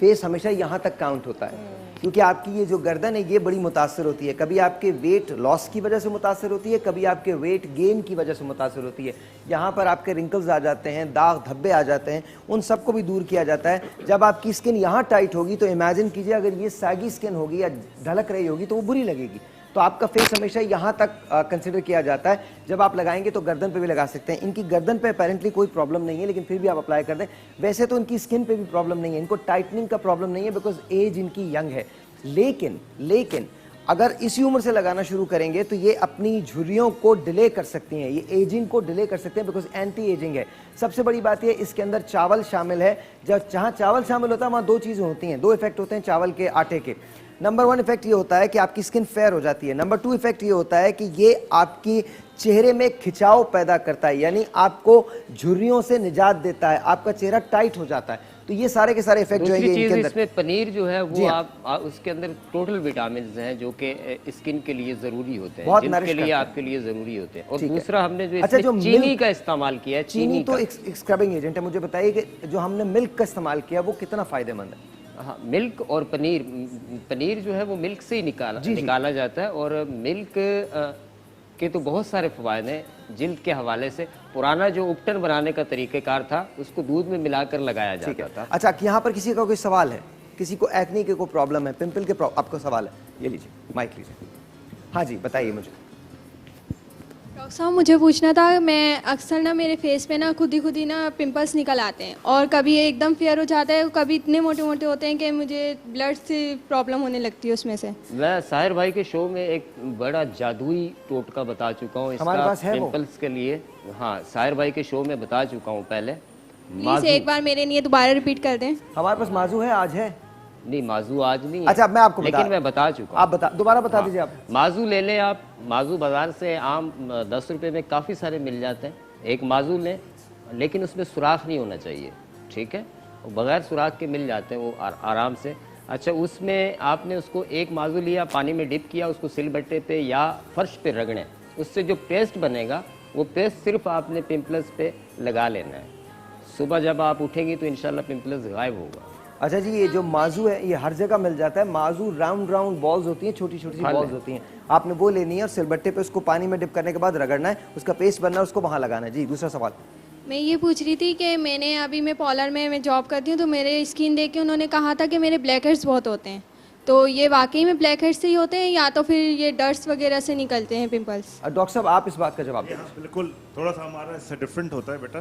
फेस हमेशा यहाँ तक काउंट होता है, क्योंकि आपकी ये जो गर्दन है ये बड़ी मुतासर होती है। कभी आपके वेट लॉस की वजह से मुतासर होती है, कभी आपके वेट गेन की वजह से मुतासर होती है। यहाँ पर आपके रिंकल्स आ जाते हैं, दाग धब्बे आ जाते हैं, उन सबको भी दूर किया जाता है। जब आपकी स्किन यहाँ टाइट होगी तो इमेजिन कीजिए अगर ये सैगी स्किन होगी या ढलक रही होगी तो वो बुरी लगेगी। तो आपका फेस हमेशा यहाँ तक कंसिडर किया जाता है। जब आप लगाएंगे तो गर्दन पे भी लगा सकते हैं। इनकी गर्दन पे अपेरेंटली कोई प्रॉब्लम नहीं है, लेकिन फिर भी आप अप्लाई कर दें। वैसे तो इनकी स्किन पे भी प्रॉब्लम नहीं है, इनको टाइटनिंग का प्रॉब्लम नहीं है, बिकॉज एज इनकी यंग है। लेकिन अगर इसी उम्र से लगाना शुरू करेंगे तो ये अपनी झुर्रियों को डिले कर सकती हैं, ये एजिंग को डिले कर सकते हैं, बिकॉज एंटी एजिंग है। सबसे बड़ी बात ये, इसके अंदर चावल शामिल है। जहाँ चावल शामिल होता है वहाँ 2 चीज़ें होती हैं, 2 इफेक्ट होते हैं चावल के आटे के। नंबर 1 इफेक्ट ये होता है कि आपकी स्किन फेयर हो जाती है। नंबर 2 इफेक्ट ये होता है कि ये आपकी चेहरे में खिंचाव पैदा करता है, यानी आपको झुर्रियों से निजात देता है, आपका चेहरा टाइट हो जाता है। तो ये सारे के सारे इफेक्ट जो है इनके अंदर। इसमें पनीर जो है वो आप उसके अंदर टोटल विटामिन हैं जो कि स्किन के लिए जरूरी होते हैं, जिनके लिए आपके लिए जरूरी होते हैं। और दूसरा हमने जो चीनी का इस्तेमाल किया है, चीनी तो एक स्क्रबिंग एजेंट है। मुझे बताइए कि जो हमने मिल्क का इस्तेमाल किया वो कितना फायदेमंद है? हाँ, मिल्क और पनीर जो है वो मिल्क से ही निकाला जाता है, और मिल्क के तो बहुत सारे फ़वायदे हैं जिल्द के हवाले से। पुराना जो उपटन बनाने का तरीक़ेकार था उसको दूध में मिलाकर लगाया जाता था। अच्छा, यहाँ पर किसी का कोई सवाल है? किसी को एक्ने के कोई प्रॉब्लम है, पिंपल के आपको सवाल है? ये लीजिए, माइक लीजिए। हाँ जी, बताइए मुझे। डॉक्टर साहब, मुझे पूछना था, मैं अक्सर ना मेरे फेस पे ना खुद ही ना पिंपल्स निकल आते हैं, और कभी एकदम फेयर हो जाता है, कभी इतने मोटे मोटे होते हैं कि मुझे ब्लड से प्रॉब्लम होने लगती है उसमें से। मैं साहिर भाई के शो में एक बड़ा जादुई टोटका बता चुका हूँ इसका पिंपल्स के लिए। हाँ, साहिर भाई के शो में बता चुका हूँ पहले। प्लीज एक बार मेरे लिए दोबारा रिपीट कर दें। हमारे पास माजू है, आज है नहीं, माजू आज नहीं। अच्छा, मैं आपको लेकिन मैं बता चुका। आप दोबारा बता दीजिए। आप माजू ले लें, आप माजू बाजार से आम 10 रुपए में काफ़ी सारे मिल जाते हैं। एक माजू लें, लेकिन उसमें सुराख नहीं होना चाहिए, ठीक है? बगैर सुराख के मिल जाते हैं वो आराम से। अच्छा, उसमें आपने उसको एक माजू लिया, पानी में डिप किया, उसको सिलबट्टे पे या फर्श पे रगड़ें, उससे जो पेस्ट बनेगा वो पेस्ट सिर्फ आपने पिंपल्स पे लगा लेना है। सुबह जब आप उठेंगी तो इंशाल्लाह पिंपल्स गायब होगा। अच्छा जी, ये जो माजू है ये हर जगह मिल जाता है। माजू राउंड बॉल्स होती हैं, छोटी छोटी बॉल्स होती हैं, आपने वो लेनी है और सिलबट्टे पे उसको पानी में डिप करने के बाद रगड़ना है, उसका पेस्ट बनना है, उसको वहाँ लगाना है। जी, दूसरा सवाल। मैं ये पूछ रही थी कि मैं पार्लर में जॉब करती हूँ, तो मेरे स्किन देख के उन्होंने कहा था कि मेरे ब्लैक हेड्स बहुत होते हैं, तो ये वाकई में ब्लैक हेड से ही होते हैं या तो फिर ये डस्ट वगैरह से निकलते हैं पिंपल्स? डॉक्टर साहब आप इस बात का जवाब दें। बिल्कुल, थोड़ा सा हमारा इससे डिफरेंट होता है बेटा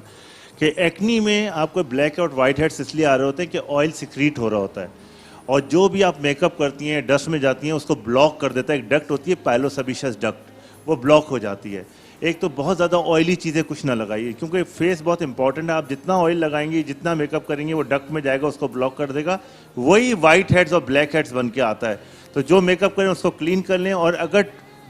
कि एक्नी में आपको ब्लैक और वाइट हेड्स इसलिए आ रहे होते हैं कि ऑयल सिक्रीट हो रहा होता है, और जो भी आप मेकअप करती हैं डस्ट में जाती हैं उसको ब्लॉक कर देता है। एक डक्ट होती है पाइलोसेबेशियस डक्ट, वो ब्लॉक हो जाती है। एक तो बहुत ज़्यादा ऑयली चीज़ें कुछ ना लगाइए, क्योंकि फेस बहुत इंपॉर्टेंट है। आप जितना ऑयल लगाएंगे, जितना मेकअप करेंगे, वो डक्ट में जाएगा, उसको ब्लॉक कर देगा। वही वाइट हेड्स और ब्लैक हेड्स बन के आता है। तो जो मेकअप करें उसको क्लीन कर लें, और अगर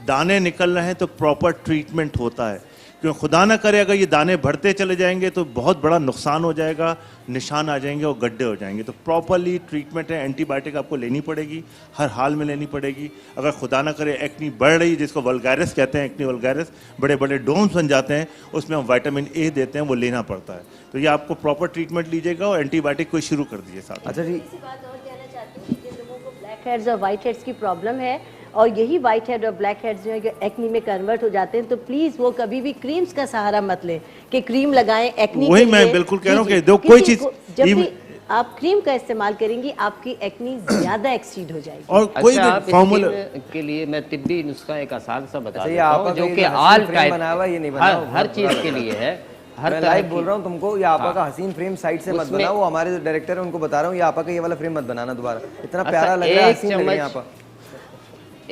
दाने निकल रहे हैं तो प्रॉपर ट्रीटमेंट होता है, क्योंकि खुदा ना करे अगर ये दाने बढ़ते चले जाएंगे तो बहुत बड़ा नुकसान हो जाएगा, निशान आ जाएंगे और गड्ढे हो जाएंगे। तो प्रॉपरली ट्रीटमेंट है, एंटीबायोटिक आपको लेनी पड़ेगी, हर हाल में लेनी पड़ेगी। अगर खुदा ना करे एक्नी बढ़ रही, जिसको वल्गैरिस कहते हैं, एक्नी वल्गैरिस, बड़े बड़े डोम्स बन जाते हैं, उसमें हम विटामिन ए देते हैं, वो लेना पड़ता है। तो ये आपको प्रॉपर ट्रीटमेंट लीजिएगा और एंटीबायोटिक को शुरू कर दीजिए साथ। अच्छा जी, बात और कहना चाहती हूँ कि जिन लोगों को ब्लैक हेड्स और वाइट हेड्स की प्रॉब्लम है, और यही वाइट हेड और ब्लैक हेड्स जो है कि एक्नी में कन्वर्ट हो जाते हैं, तो प्लीज वो कभी भी क्रीम्स का सहारा मत लें कि क्रीम लगाएं एक्नी वही के मैं लिए। बिल्कुल कह रहा हूं कि दो कोई चीज जब भी आप क्रीम का इस्तेमाल करेंगी आपकी एक्नी ज्यादा एक्सीड हो जाएगी। और कोई अच्छा, भी फॉर्मूला के लिए मैं तिब्बी नुस्खा एक आसान सा बता अच्छा, ये देता हूं, आपका जो ये कि जो आल हसीन फ्रेम टाइप बना हुआ है, ये नहीं बना हुआ, हर बहुत चीज बुरा के लग लिए रहा है। हर मैं तरह लाइव की- बोल रहा हूँ तुमको, ये आपा हाँ। का हसीन फ्रेम साइड से मत उसमें- बनाओ। वो हमारे जो डायरेक्टर है उनको बता रहा हूँ, ये आपा का ये वाला फ्रेम मत बनाना दोबारा, इतना अच्छा, प्यारा लग रहा है, एक हसीन लग रही है चम्मच- आपा।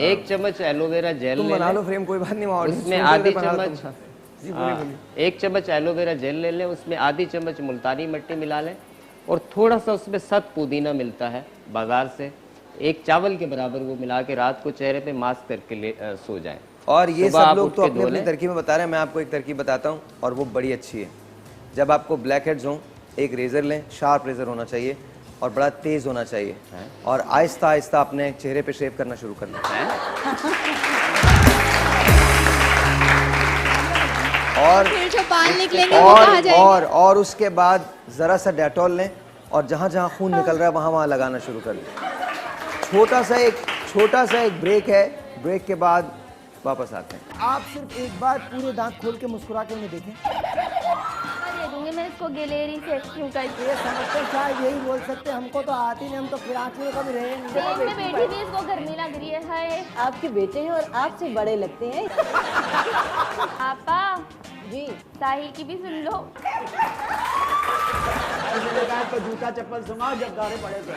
एक चम्मच एलोवेरा जेल तुम ले बना लें, लो फ्रेम, कोई बात नहीं, वहाँ उसमें audience आधी बना लो चम्मच तुम। जी, बोलिए, बोलिए। एक चम्मच एलोवेरा जेल ले लें, उसमें आधी चम्मच मुल्तानी मिट्टी मिला लें, और थोड़ा सा उसमें सत पुदीना मिलता है बाजार से, एक चावल के बराबर वो मिला के रात को चेहरे पे मास्क करके सो जाएं। और ये सुबह सब आप लोग उठ तो के अपनी धो अपनी लें। तरकीबें बता रहे हैं, मैं आपको एक तरकीब बताता हूँ और वो बड़ी अच्छी है। जब आपको ब्लैक हेड्स हों, एक रेज़र लें, शार्प रेज़र होना चाहिए और बड़ा तेज़ होना चाहिए, और आहिस्ता आहिस्ता अपने चेहरे पे शेव करना शुरू करना है। और फिर जो बाल निकलेंगे वो कहाँ जाएंगे? और उसके बाद ज़रा सा डेटॉल लें और जहाँ जहाँ खून निकल रहा है वहाँ वहाँ लगाना शुरू कर दें। छोटा सा एक ब्रेक है, ब्रेक के बाद वापस आते हैं। आप सिर्फ एक बार पूरे दांत खोल के मुस्कुरा के उन्हें देखें। दे दूंगी मैं इसको गैलेरी से क्यों करके। ये समझते शायद यही बोल सकते हैं, हमको तो आती नहीं, हम तो कराची में कभी रहे नहीं। ट्रेन में बैठी थी, इसको गर्मी लग रही है। हाय आपके बेटे हैं और आपसे बड़े लगते हैं। पापा जी, साही की भी सुन लो। तो जूता चप्पल सुनाओ जब गाड़े पड़े थे।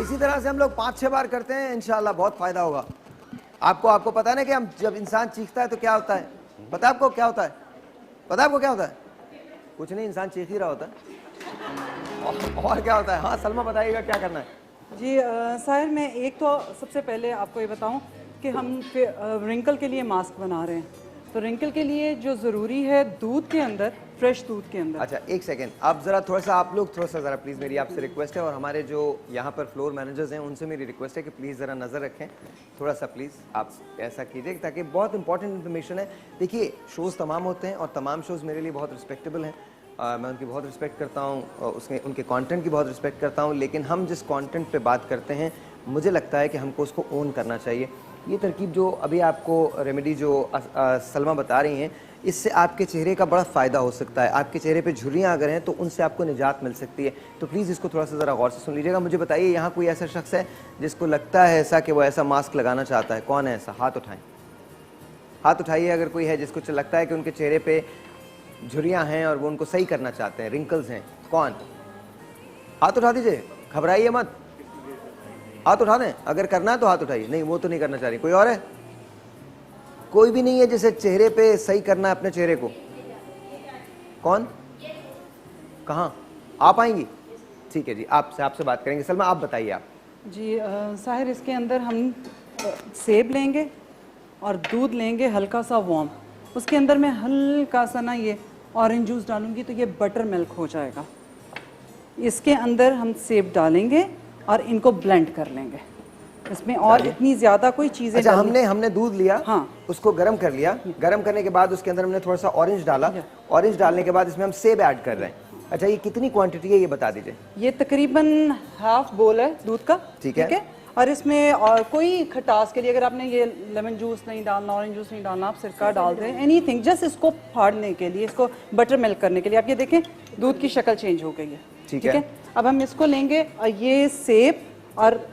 इसी तरह से हम लोग 5-6 बार करते हैं, इंशाल्लाह बहुत फायदा होगा आपको। पता है ना कि हम जब इंसान चीखता है तो क्या होता है? पता है आपको क्या होता है? पता है आपको क्या होता है? कुछ नहीं, इंसान चीख ही रहा होता है। और क्या होता है? हाँ सलमा बताइएगा क्या करना है। जी साहिर, मैं एक तो सबसे पहले आपको ये बताऊं कि हम रिंकल के लिए मास्क बना रहे हैं, तो रिंकल के लिए जो ज़रूरी है दूध के अंदर, फ्रेश दूध के अंदर। अच्छा एक सेकेंड, आप ज़रा थोड़ा सा आप लोग थोड़ा सा ज़रा प्लीज़, मेरी आपसे रिक्वेस्ट है, और हमारे जो यहाँ पर फ्लोर मैनेजर्स हैं उनसे मेरी रिक्वेस्ट है कि प्लीज़ ज़रा नज़र रखें, थोड़ा सा प्लीज़ आप ऐसा कीजिए, ताकि बहुत इंपॉर्टेंट इन्फॉर्मेशन है। देखिए शोज़ तमाम होते हैं और तमाम शोज़ मेरे लिए बहुत रिस्पेक्टेबल हैं, मैं उनकी बहुत रिस्पेक्ट करता हूँ, उनके कंटेंट की बहुत रिस्पेक्ट करता हूँ, लेकिन हम जिस कंटेंट पे बात करते हैं मुझे लगता है कि हमको उसको ओन करना चाहिए। ये तरकीब जो अभी आपको रेमेडी जो सलमा बता रही हैं, इससे आपके चेहरे का बड़ा फ़ायदा हो सकता है। आपके चेहरे पे झुर्रियाँ अगर हैं तो उनसे आपको निजात मिल सकती है। तो प्लीज़ इसको थोड़ा सा ज़रा गौर से सुन लीजिएगा। मुझे बताइए, यहाँ कोई ऐसा शख्स है जिसको लगता है ऐसा कि वो ऐसा मास्क लगाना चाहता है? कौन है ऐसा? हाथ उठाएँ, हाथ उठाइए अगर कोई है जिसको लगता है कि उनके चेहरे पे झुर्रियाँ हैं और वो उनको सही करना चाहते हैं, रिंकल्स हैं। कौन? हाथ उठा दीजिए, घबराइए मत, हाथ उठा दें। अगर करना है तो हाथ उठाइए। नहीं, वो तो नहीं करना चाह रही। कोई और है? कोई भी नहीं है जिसे चेहरे पे सही करना है अपने चेहरे को? कौन? कहाँ आप आएंगी? ठीक है जी, आपसे बात करेंगे। सलमा आप बताइए। आप जी साहिर, इसके अंदर हम सेब लेंगे और दूध लेंगे हल्का सा वार्म, उसके अंदर मैं हल्का सा ना ये ऑरेंज जूस डालूंगी तो ये बटर मिल्क हो जाएगा। इसके अंदर हम सेब डालेंगे और इनको ब्लेंड कर लेंगे। इसमें और इतनी ज्यादा कोई चीजें अच्छा, हमने दूध लिया, हाँ, उसको गर्म कर लिया, गर्म करने के बाद उसके अंदर हमने थोड़ा सा ऑरेंज डाला, ऑरेंज डालने के बाद इसमें हम सेब ऐड कर रहे हैं। अच्छा, ये कितनी क्वांटिटी है ये बता दीजिए। ये तकरीबन हाफ बोल है दूध का, ठीक है। और इसमें और कोई खटास के लिए अगर आपने ये लेमन जूस नहीं डालना, ऑरेंज जूस नहीं डालना, आप सिरका डाल दें, एनीथिंग, जस्ट इसको फाड़ने के लिए, इसको बटर मिल्क करने के लिए। आप ये देखें दूध की शक्ल चेंज हो गई है, ठीक है। अब हम इसको लेंगे और ये सेब और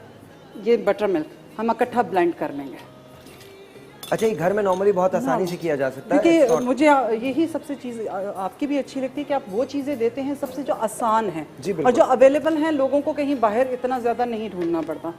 ये बटर मिल्क हम इकट्ठा ब्लेंड कर लेंगे। अच्छा, ये घर में नॉर्मली बहुत आसानी से किया जा सकता है, क्योंकि मुझे यही सबसे चीज़ आपकी भी अच्छी लगती है कि आप वो चीज़ें देते हैं सबसे जो आसान है और जो अवेलेबल हैं, लोगों को कहीं बाहर इतना ज़्यादा नहीं ढूंढना पड़ता।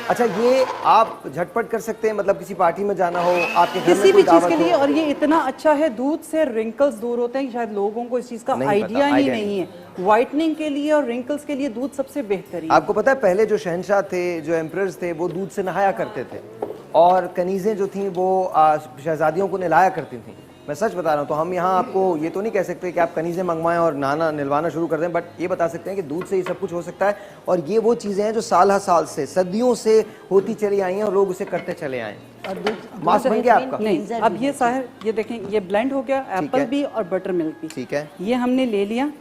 अच्छा, ये आप झटपट कर सकते हैं, मतलब किसी पार्टी में जाना हो, आपके घर किसी में भी कोई चीज के लिए, और ये इतना अच्छा है, दूध से रिंकल्स दूर होते हैं। शायद लोगों को इस चीज का आइडिया ही नहीं है। व्हाइटनिंग के लिए और रिंकल्स के लिए दूध सबसे बेहतरीन। आपको पता है पहले जो शहंशाह थे, जो एम्परर्स थे, वो दूध से नहाया करते थे और कनीजें जो थी वो शहजादियों को नहलाया करती थी। मैं सच बता रहा हूँ। तो हम यहाँ आपको ये तो नहीं कह सकते कि आप कनीजें मंगवाएं और नहाना निलवाना शुरू कर दें, बट ये बता सकते हैं कि दूध से ये सब कुछ हो सकता है। और ये वो चीज़ें हैं जो साल हर साल से, सदियों से होती चली आई हैं और लोग उसे करते चले आए। मास्क बन गया आपका? नहीं, अब ये साहिर, ये देखें, ये ब्लेंड हो गया, एप्पल भी और बटर मिल्क भी, ठीक है। ये हमने ले लिया,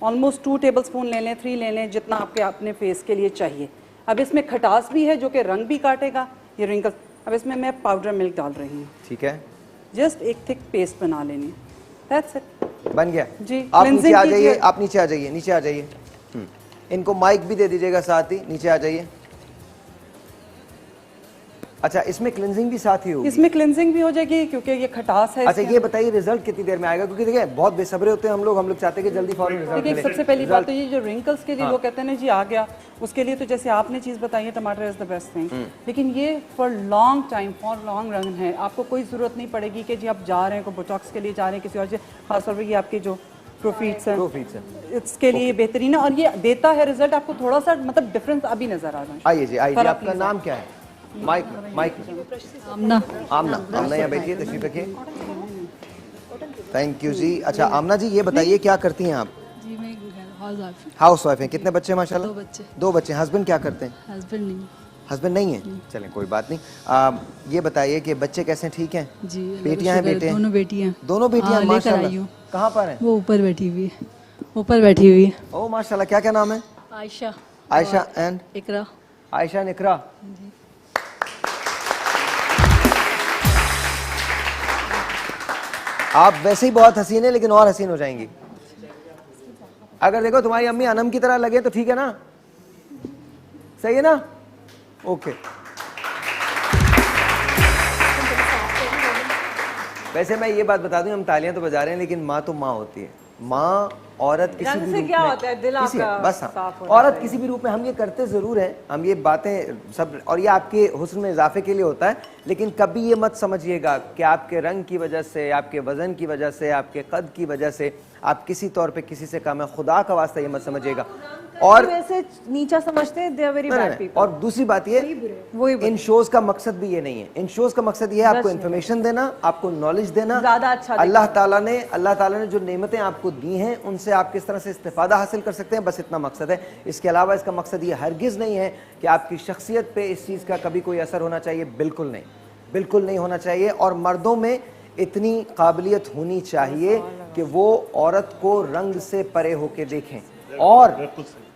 ऑलमोस्ट 2 टेबलस्पून ले लें, 3 ले लें, जितना आपके अपने फेस के लिए चाहिए। अब इसमें खटास भी है जो कि रंग भी काटेगा, ये रिंकल। अब इसमें मैं पाउडर मिल्क डाल रही हूँ, ठीक है। जस्ट एक थिक पेस्ट बना लेनी है, दैट्स इट, बन गया जी। आप नीचे आ जाइए, आप नीचे आ जाइए, नीचे आ जाइए। इनको माइक भी दे दीजिएगा साथ ही, नीचे आ जाइए। अच्छा, इसमें क्लिनजिंग भी साथ ही होगी? इसमें क्लिनजिंग भी हो जाएगी क्योंकि ये खटास है। अच्छा, ये बताइए रिजल्ट कितनी देर में आएगा? क्योंकि देखिए बहुत बेसब्रे होते हैं हम लोग चाहते हैं कि जल्दी फौरन रिजल्ट मिले। सबसे पहली बात तो ये जो रिंकल्स के लिए लोग कहते हैं ना जी आ गया, उसके लिए तो जैसे आपने चीज़ बताई है, टमाटर इज द बेस्ट थिंग। लेकिन ये for long time, for long run है। आपको कोई ज़रूरत नहीं पड़ेगी कि जी आप जा रहे हैं, कोई बोटॉक्स के लिए जा रहे हैं, किसी और से, खासतौर पर ये आपके जो प्रोफिट्स हैं, इसके लिए बेहतरीन है। और ये देता है रिजल्ट, आपको थोड़ा सा मतलब डिफरेंस अभी नजर आ रहा है। आइए जी, आइए। आपका नाम क्या है? माइक आमना। आमना, आमना यहाँ बैठिए, तशरीफ रखिए। थैंक यू जी। अच्छा आमना जी, ये बताइए क्या करती हैं आप? जी मैं हाउस वाइफ हैं। कितने बच्चे माशाल्लाह? 2 बच्चे। 2 बच्चे। हस्बैंड क्या करते हैं? हस्बैंड नहीं। हस्बैंड नहीं है? चलें कोई बात नहीं। ये बताइए कि बच्चे कैसे हैं? ठीक हैं जी? बेटियां हैं बेटे? दोनों बेटियां। दोनों बेटियां माशाल्लाह। कहाँ पर हैं? वो ऊपर बैठी हुई है, ऊपर बैठी हुई है। ओह माशाल्लाह। क्या क्या नाम है? आयशा। आयशा एंड इकरा। आयशा एंड इकरा। आप वैसे ही बहुत हसीन है, लेकिन और हसीन हो जाएंगी अगर देखो तुम्हारी अम्मी अनम की तरह लगे तो ठीक है ना? सही है ना? ओके। वैसे मैं ये बात बता दूं, हम तालियां तो बजा रहे हैं, लेकिन माँ तो माँ होती है। माँ औरत किसी भी रूप क्या में, होता है, दिल आपका बस हाँ, औरत किसी भी रूप में, हम ये करते जरूर हैं, हम ये बातें सब, और ये आपके हुस्न में इजाफे के लिए होता है। लेकिन कभी ये मत समझिएगा कि आपके रंग की वजह से, आपके वजन की वजह से, आपके कद की वजह से आप किसी तौर पे किसी से कम है। खुदा का वास्ता ये मत समझिएगा। और वैसे नीचा समझते हैं, they are very bad people. और दूसरी बात ये, इन शोज का मकसद भी ये नहीं है। इन शोज का मकसद ये है आपको इन्फॉर्मेशन देना, आपको नॉलेज देना, ज्यादा अच्छा अल्लाह ताला ने जो नेमतें आपको दी हैं उनसे आप किस तरह से इस्तिफादा हासिल कर सकते हैं, बस इतना मकसद है। इसके अलावा इसका मकसद ये हरगिज नहीं है कि आपकी शख्सियत पे इस चीज़ का कभी कोई असर होना चाहिए। बिल्कुल नहीं, बिल्कुल नहीं होना चाहिए। और मर्दों में इतनी काबिलियत होनी चाहिए कि वो औरत को रंग से परे होके देखें,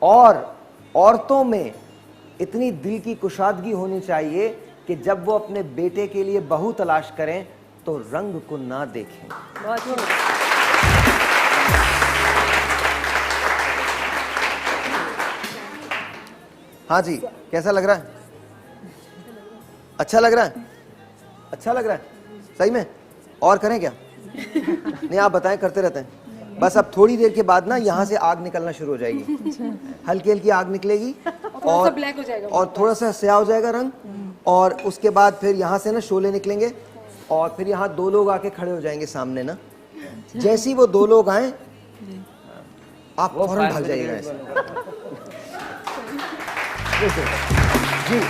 और औरतों में इतनी दिल की कुशादगी होनी चाहिए कि जब वो अपने बेटे के लिए बहू तलाश करें तो रंग को ना देखें। हाँ जी, कैसा लग रहा है? अच्छा लग रहा है? अच्छा लग रहा है सही में? और करें क्या? नहीं आप बताएं, करते रहते हैं। बस अब थोड़ी देर के बाद ना यहाँ से आग निकलना शुरू हो जाएगी, हल्की हल्की आग निकलेगी और ब्लैक हो जाएगा, और थोड़ा सा स्याह हो जाएगा रंग। और उसके बाद फिर यहाँ से ना शोले निकलेंगे और फिर यहाँ 2 लोग आके खड़े हो जाएंगे सामने ना। जैसे ही वो 2 लोग आए आप फौरन भाग जाइएगा ऐसे। जी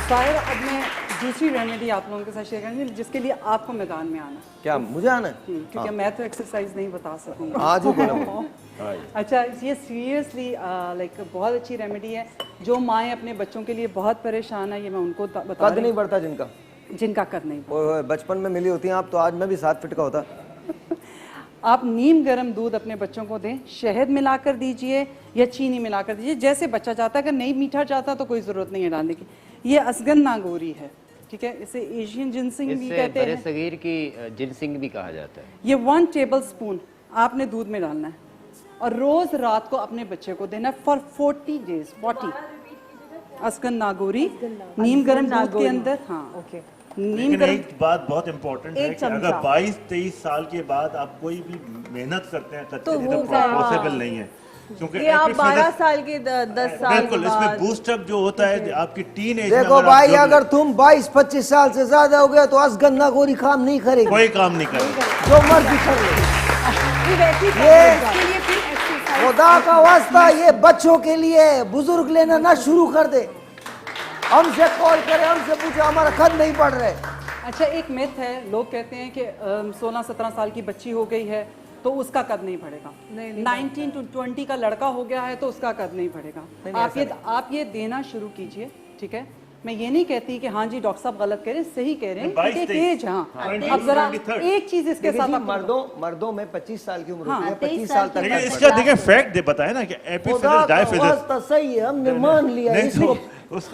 शायद अब मैं दूसरी रेमेडी आप लोगों के साथ शेयर करेंगे जिसके लिए आपको मैदान में आना। क्या मुझे आना है? क्योंकि मैं तो एक्सरसाइज नहीं बता सकूंगी आज ही बोलो। अच्छा, ये सीरियसली लाइक बहुत अच्छी रेमेडी है। जो माएँ अपने बच्चों के लिए बहुत परेशान है, ये मैं उनको बता कद नहीं बढ़ता जिनका कद नहीं बढ़ता। बचपन में मिली होती हैं आप, तो आज मैं भी 7 फीट का होता। आप नीम गर्म दूध अपने बच्चों को दें, शहद मिलाकर दीजिए या चीनी मिलाकर दीजिए, जैसे बच्चा चाहता है। अगर नहीं मीठा चाहता तो कोई ज़रूरत नहीं है डालने की। ये असगन नागौरी है, ठीक है, इसे एशियन जिनसिंग भी कहते हैं, सगीर की जिनसिंग भी कहा जाता है। ये 1 टेबल स्पून आपने दूध में डालना है और रोज रात को अपने बच्चे को देना है फॉर 40 डेज। 40 असगन नागौरी नीम गर्म दूध के अंदर। हाँ, ओके। लेकिन एक बात बहुत इम्पोर्टेंट है कि अगर 22-23 साल के बाद आप कोई भी मेहनत करते हैं तो पॉसिबल नहीं है, क्योंकि ये आप 12 साल के 10 साल बिल्कुल इसमें बूस्टअप जो होता है आपकी टीन एज। देखो भाई, अगर तुम 22-25 साल से ज्यादा हो गया तो असगन नागौरी काम नहीं करेगी, कोई काम नहीं करेगी, जो मर्जी कर ले। ये खुदा का वास्ता ये बच्चों के लिए बुजुर्ग लेना ना शुरू कर दे। हमसे कॉल करे, हमसे पूछे, हमारा कद नहीं बढ़ रहे। अच्छा, एक मिथ है, लोग कहते हैं कि 16-17 साल की बच्ची हो गई है तो उसका कद नहीं बढ़ेगा। 19 to 20 का लड़का हो गया है तो उसका कद नहीं बढ़ेगा। आप ये देना शुरू कीजिए, ठीक है। मैं ये नहीं कहती कि हाँ जी डॉक्टर साहब गलत कह रहे हैं, सही कह रहे हैं, एज। हाँ, अब जरा एक चीज इसके साथ मर्दों में 25 साल की उम्र हाँ, होती है, 25 साल तक। इसका देखिए फैक्ट दे बताया ना कि एपिफिजिस डायफिजिस सही है, हमने मान लिया।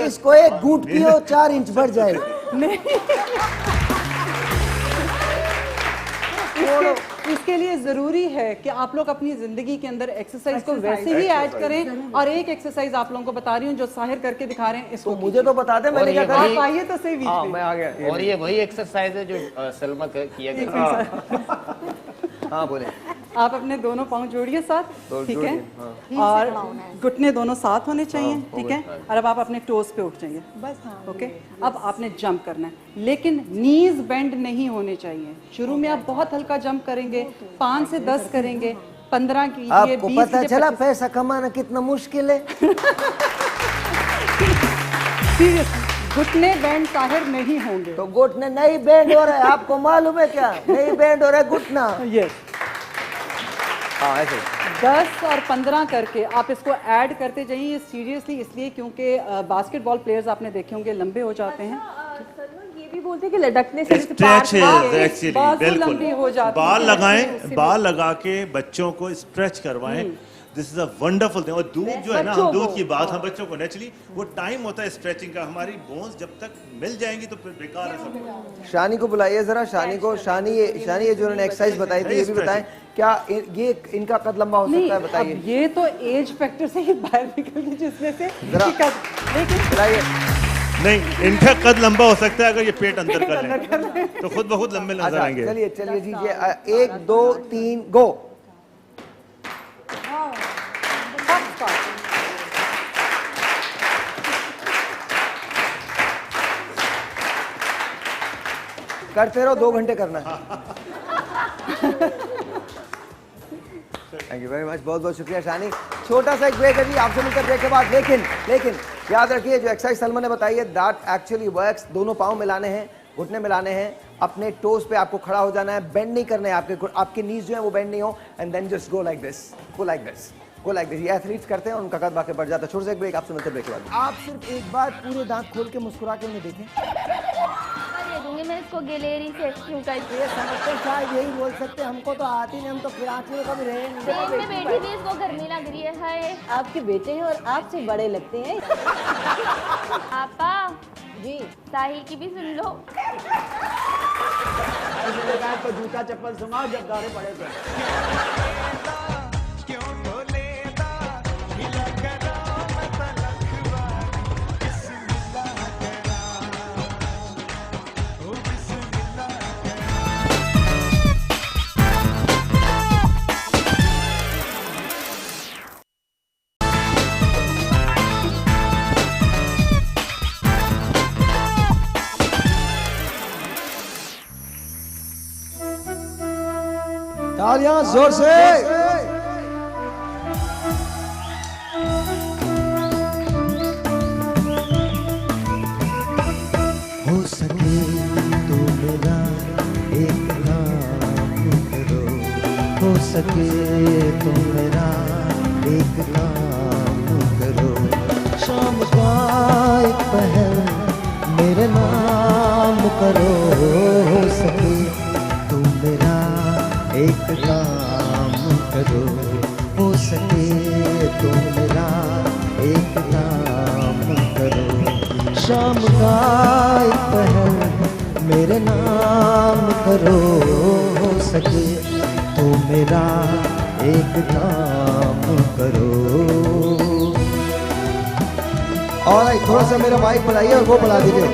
इसको एक घूंट पियो 4 इंच बढ़ जाएगा। इसके लिए जरूरी है कि आप लोग अपनी जिंदगी के अंदर एक्सरसाइज को वैसे ही ऐड करें। और एक एक्सरसाइज आप लोगों को बता रही हूँ जो साहिर करके दिखा रहे हैं, इसको मुझे तो बता दे, मैंने क्या कहा? आप आइए तो सही बीच में। मैं आ गया। और ये वही एक्सरसाइज है जो सलमा किया गया। हाँ बोले। आप अपने दोनों पाँव जोड़िए साथ, ठीक है, और घुटने दोनों साथ होने चाहिए, ठीक है। और अब आप अपने टोज पे उठ जाइए बस। हाँ, ओके। अब आपने जंप करना है, लेकिन नीज बेंड नहीं होने चाहिए। शुरू में आप बहुत हल्का जंप करेंगे, 5 से 10 करेंगे, 15 कीजिए, 20 पता चला पैसा कमाना कितना मुश्किल है। सीरियसली घुटने बैंड ताहिर नहीं होंगे। तो घुटने नहीं बैंड हो रहा है, आपको मालूम है क्या? नहीं बैंड हो रहा है घुटना। यस, हाँ ऐसे 10 और 15 करके आप इसको ऐड करते जाइए। सीरियसली इसलिए क्योंकि बास्केटबॉल प्लेयर्स आपने देखे होंगे लंबे हो जाते हैं। ये भी बोलते हैं कि लटकने से स्ट्रेच है एक्चुअली, लंबी हो बिल्कुल। जाती बाल है। लगाएं, बाल लगा के बच्चों को स्ट्रेच करवाएं। This is a wonderful thing. और दूध जो है ना, हम दूध की बात, हम बच्चों को नेचुरली वो टाइम होता है स्ट्रेचिंग का। हमारी बोन्स जब तक मिल जाएंगी तो फिर बेकार है सब। शानी को बुलाइए जरा, शानी को। शानी ये जो उन्होंने एक्सरसाइज बताई थी, ये भी बताएं क्या ये इनका कद लंबा हो सकता है? बताइए। ये तो एज फैक्टर से ही बाहर निकल गई जिसमें से, लेकिन बुलाइए। नहीं, इनका कद लंबा हो सकता है अगर ये पेट अंदर कर लें तो खुद ब खुद लंबे नजर आएंगे। चलिए चलिए दीजिए, 1 2 3 गो। करते रहो, 2 घंटे करना है। थैंक यू वेरी मच, बहुत बहुत शुक्रिया शानी। छोटा सा एक ब्रेक है जी, आपसे मिलकर ब्रेक के बाद। लेकिन याद रखिए जो एक्सरसाइज सलमान ने बताई है दैट एक्चुअली वर्क्स। दोनों पाँव मिलाने हैं, घुटने मिलाने हैं, अपने टोज पे आपको खड़ा हो जाना है, बेंड नहीं करना है, आपके नीज जो है वो बेंड नहीं हो, and then just go like this, go like this, go like this. ये एथलीट्स करते हैं, उनका कद बाकी बढ़ जाता है। छोटे से एक ब्रेक, आपसे मिलकर ब्रेक के बाद। आप सिर्फ एक बार पूरे दांत खोल के मुस्कुरा के उन्हें देखें। दे दूंगी मैं इसको गैलरी से क्यों कर ये समझते क्या यही बोल सकते, हमको तो आती नहीं, हम तो कराची में कभी रहे नहीं। ट्रेन में बैठी थी, इसको गर्मी लग रही है। हाय, आपके बेटे हैं और आपसे बड़े लगते हैं। पापा जी, साहिल की भी सुन लो। तो जूता चप्पल सुनाओ जब गाड़े पड़े थे। तालियां जोर से। हो सके तो मेरा एक काम करो, शाम का एक पहर मेरे नाम करो, हो सके तो मेरा एक काम करो, हो सके तो मेरा एक काम करो, शाम का एक पहर मेरे नाम करो, हो सके तो मेरा एक काम करो। और थोड़ा सा मेरा माइक बढ़ाइए और वो बढ़ा दीजिए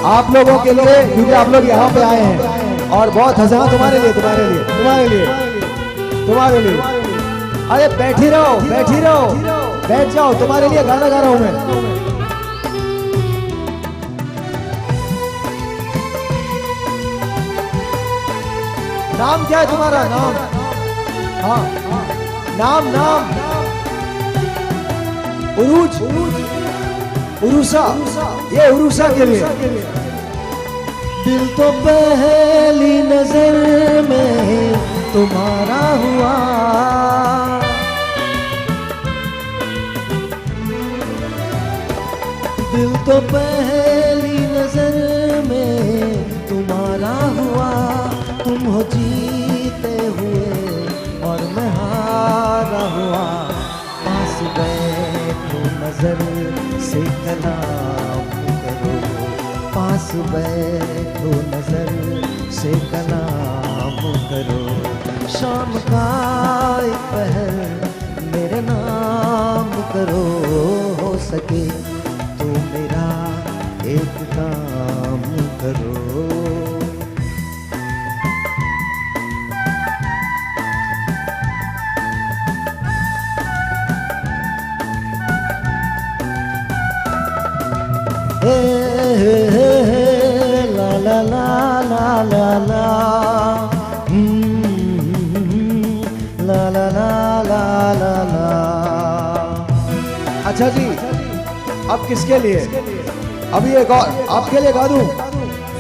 आप लोगों के लिए, क्योंकि आप लोग यहाँ पे आए हैं और बहुत हंसा तुम्हारे लिए तुम्हारे लिए तुम्हारे लिए तुम्हारे लिए। अरे बैठी रहो बैठी रहो, बैठ जाओ, तुम्हारे लिए गाना गा रहा हूं मैं। नाम क्या है तुम्हारा? नाम? हाँ नाम नाम उरूज, उरूसा, ये उरूसा के लिए। दिल तो पहली नजर में तुम्हारा हुआ, दिल तो पहली नजर में तुम्हारा हुआ, तुम हो जीते हुए और मैं हारा हुआ, पास बैठो नजर से कलाम करो, पास बैठो नजर से कलाम करो, शाम का एक पहर मेरे नाम करो, हो सके तो मेरा एक काम करो। La la la la la la, la la la la la la। अच्छा जी, अब किसके लिए? अभी एक और आपके लिए गा दूं।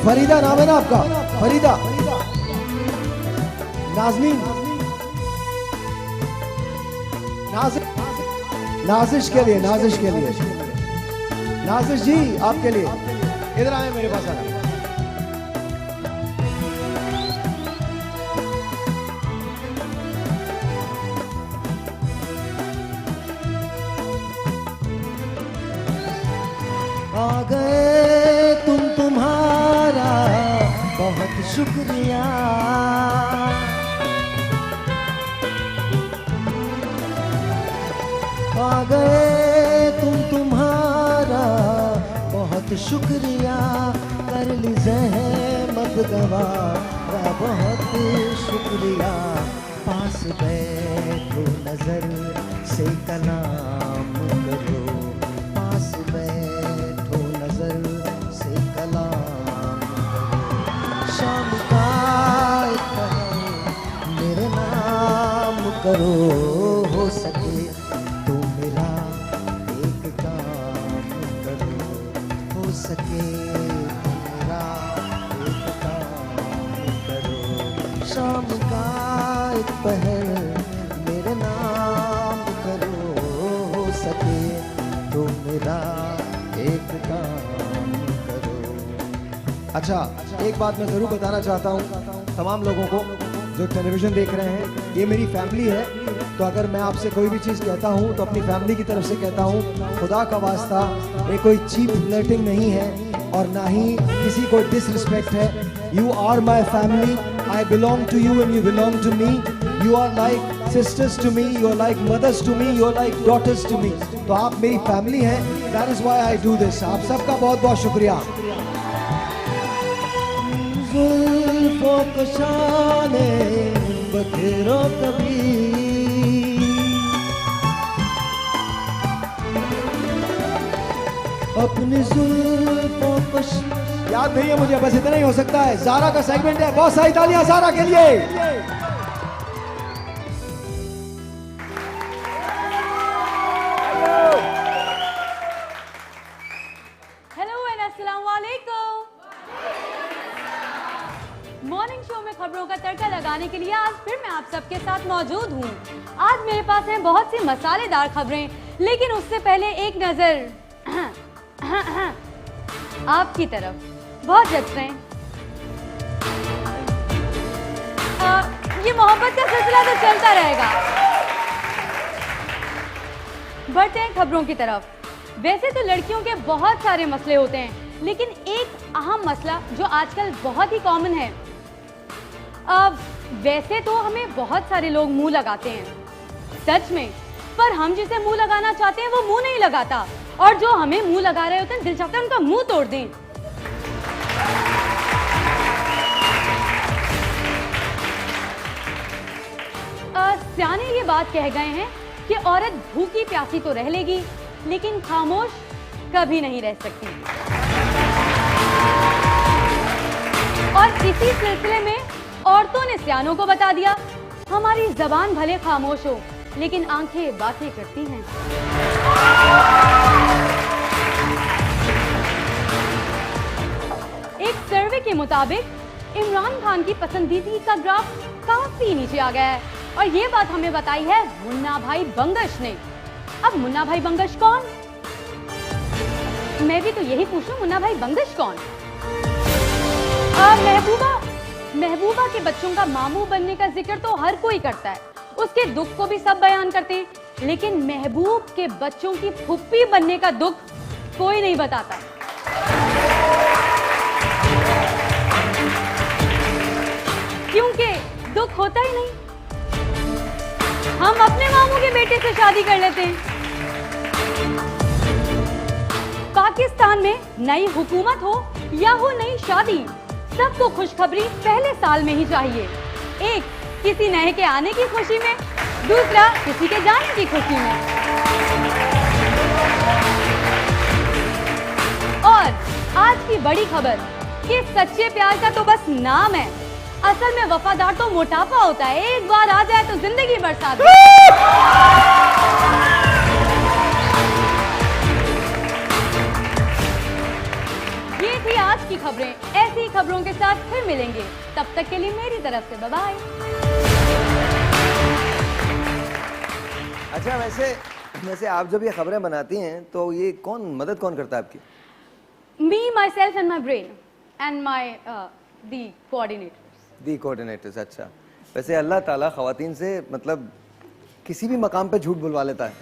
फरीदा नाम है ना आपका? फरीदा, नाज़नीन, नाजिश के लिए, नाजिश के लिए, नाजिश जी आपके लिए। इधर आए मेरे पास आना। आ गए तुम, तुम्हारा बहुत शुक्रिया, आ गए तुम, तुम्हारा बहुत शुक्रिया, कर ली ज़हमत गवारा बहुत शुक्रिया, पास बैठो नजर से कलाम करो, पास बैठो नजर से कलाम करो, शाम का एक पहर मेरे नाम करो, हो सके तो मेरा एक काम करो, हो सके तो मेरा एक काम करो, शाम का एक पहर मेरे नाम करो, हो सके तो मेरा एक काम करो। अच्छा, एक बात मैं जरूर बताना चाहता हूँ तमाम लोगों को जो टेलीविजन देख रहे हैं, ये मेरी फैमिली है, तो अगर मैं आपसे कोई भी चीज़ कहता हूँ तो अपनी फैमिली की तरफ से कहता हूँ, खुदा का वास्ता ये कोई चीप फ्लर्टिंग नहीं है और ना ही किसी को डिसरिस्पेक्ट है। You are my family, I belong to you and you belong to me, you are like sisters to me, you are like mothers to me, you are like daughters to me, तो आप मेरी फैमिली हैं, that is why I do this. आप सबका बहुत बहुत शुक्रिया। जुल्फों को शाने बखेरो कभी, अपनी जुल्फों को याद नहीं है मुझे, बस इतना ही हो सकता है। ज़ारा का सेगमेंट है, बहुत सारी तालियां ज़ारा के लिए। हेलो एंड अस्सलाम वालेकुम। मॉर्निंग शो में खबरों का तड़का लगाने के लिए आज फिर मैं आप सबके साथ मौजूद हूँ। आज मेरे पास हैं बहुत सी मसालेदार खबरें, लेकिन उससे पहले एक नजर आपकी तरफ। बहुत जच रहे हैं। ये मोहब्बत का सिलसिला तो चलता रहेगा। बढ़ते हैं खबरों की तरफ। वैसे तो लड़कियों के बहुत सारे मसले होते हैं, लेकिन एक अहम मसला जो आजकल बहुत ही कॉमन है। वैसे तो हमें बहुत सारे लोग मुंह लगाते हैं, सच में, पर हम जिसे मुंह लगाना चाहते हैं वो मुंह नहीं लगाता, और जो हमें मुंह लगा रहे होते हैं दिल चाहता है उनका मुंह तोड़ दें। सियाने ये बात कह गए हैं कि औरत भूखी प्यासी तो रह लेगी, लेकिन खामोश कभी नहीं रह सकती। और इसी सिलसिले में औरतों ने सियानों को बता दिया, हमारी जबान भले खामोश हो, लेकिन आंखें बातें करती हैं। एक सर्वे के मुताबिक इमरान खान की पसंदीदा का ग्राफ काफी नीचे आ गया है, और ये बात हमें बताई है मुन्ना भाई बंगश ने। अब मुन्ना भाई बंगश कौन? मैं भी तो यही पूछूं, मुन्ना भाई बंगश कौन? महबूबा के बच्चों का मामू बनने का जिक्र तो हर कोई करता है, उसके दुख को भी सब बयान करते हैं, लेकिन महबूब के बच्चों की फुप्पी बनने का दुख कोई नहीं बताता। क्योंकि दुख होता ही नहीं। हम अपने मामू के बेटे से शादी कर लेते हैं। पाकिस्तान में नई हुकूमत हो या हो नई शादी, सबको खुशखबरी पहले साल में ही चाहिए। एक, किसी नए के आने की खुशी में, दूसरा किसी के जाने की खुशी में। और आज की बड़ी खबर कि सच्चे प्यार का तो बस नाम है, असल में वफादार तो मोटापा होता है। एक बार आ जाए तो जिंदगी बरसात। ये थी आज की खबरें। ऐसी ही खबरों के साथ फिर मिलेंगे, तब तक के लिए मेरी तरफ से बाय बाय। अच्छा, वैसे आप जब ये खबरें बनाती हैं तो ये मदद कौन करता है आपकी? Me, myself and my brain and my the coordinators. अच्छा, वैसे अल्लाह ताला ख्वातीन से मतलब किसी भी मकाम पे झूठ बुलवा लेता है,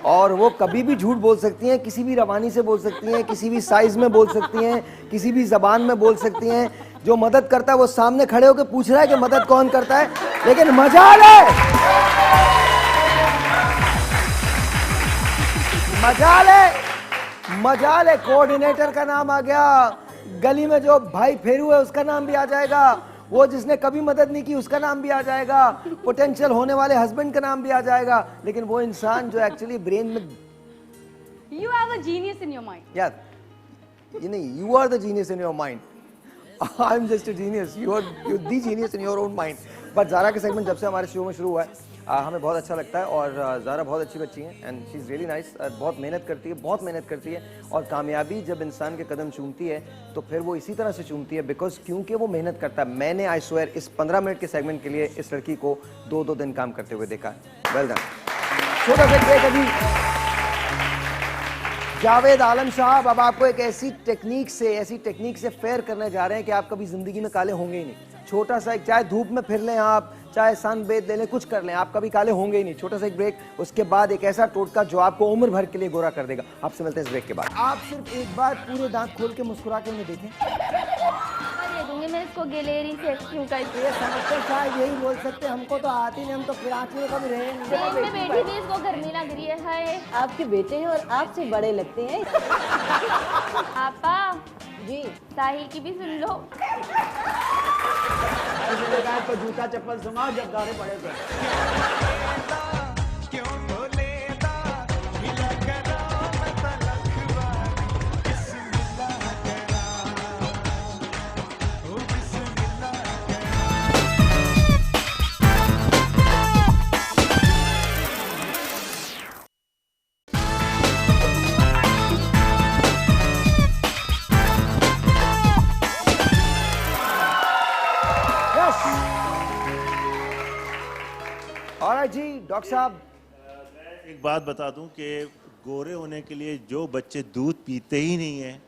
और वो कभी भी झूठ बोल सकती हैं, किसी भी रवानी से बोल सकती हैं, किसी भी साइज में बोल सकती हैं, किसी भी जबान में बोल सकती हैं। जो मदद करता है वो सामने खड़े होकर पूछ रहा है कि मदद कौन करता है, लेकिन मजाल है कोऑर्डिनेटर का नाम आ गया, गली में जो भाई फेरू है उसका नाम भी आ जाएगा, वो जिसने कभी मदद नहीं की उसका नाम भी आ जाएगा, पोटेंशियल होने वाले हस्बैंड का नाम भी आ जाएगा, लेकिन वो इंसान जो एक्चुअली ब्रेन में You have a genius in your mind. Yeah, you are the genius in your mind. I'm just a genius. You're the genius in your own mind. But Zara के सेगमेंट जब से हमारे शो में शुरू हुआ है हमें बहुत अच्छा लगता है, और ज़ारा बहुत अच्छी बच्ची है and she is really nice. बहुत मेहनत करती है, और कामयाबी जब इंसान के कदम चूमती है तो फिर वो इसी तरह से चूमती है, बिकॉज क्योंकि वो मेहनत करता है। मैंने आई स्वेयर इस 15 मिनट के सेगमेंट के लिए इस लड़की को 2 दिन काम करते हुए देखा है। Well done. छोटा सा ब्रेक अभी। जावेद आलम साहब अब आपको एक ऐसी टेक्निक से फेयर करने जा रहे हैं कि आप कभी जिंदगी में काले होंगे ही नहीं। छोटा सा एक, चाहे धूप में फिर लें आप, चाहे सनबेथ ले लें, कुछ कर लें, आप कभी काले होंगे ही नहीं। छोटा सा एक ब्रेक, उसके बाद एक ऐसा टोटका जो आपको उम्र भर के लिए गोरा कर देगा। आपसे मिलते हैं इस ब्रेक के बाद। आप सिर्फ एक बार पूरे दांत खोल के मुस्कुरा के उन्हें देखें। दे दूंगी मैं इसको गैलरी से क्यों करती ये समझते शायद यही बोल सकते, हमको तो आती नहीं, हम तो कराची में कभी रहे नहीं। ट्रेन में बैठी थी, इसको गर्मी लग रही है। हाय, आपके बेटे हैं और आपसे बड़े लगते हैं। पापा जी, साहिल की भी सुन लो। तो जूता चप्पल सुनाओ जब गाने पड़े तो। राइट जी डॉक्टर साहब, एक बात बता दूं कि गोरे होने के लिए जो बच्चे दूध पीते ही नहीं है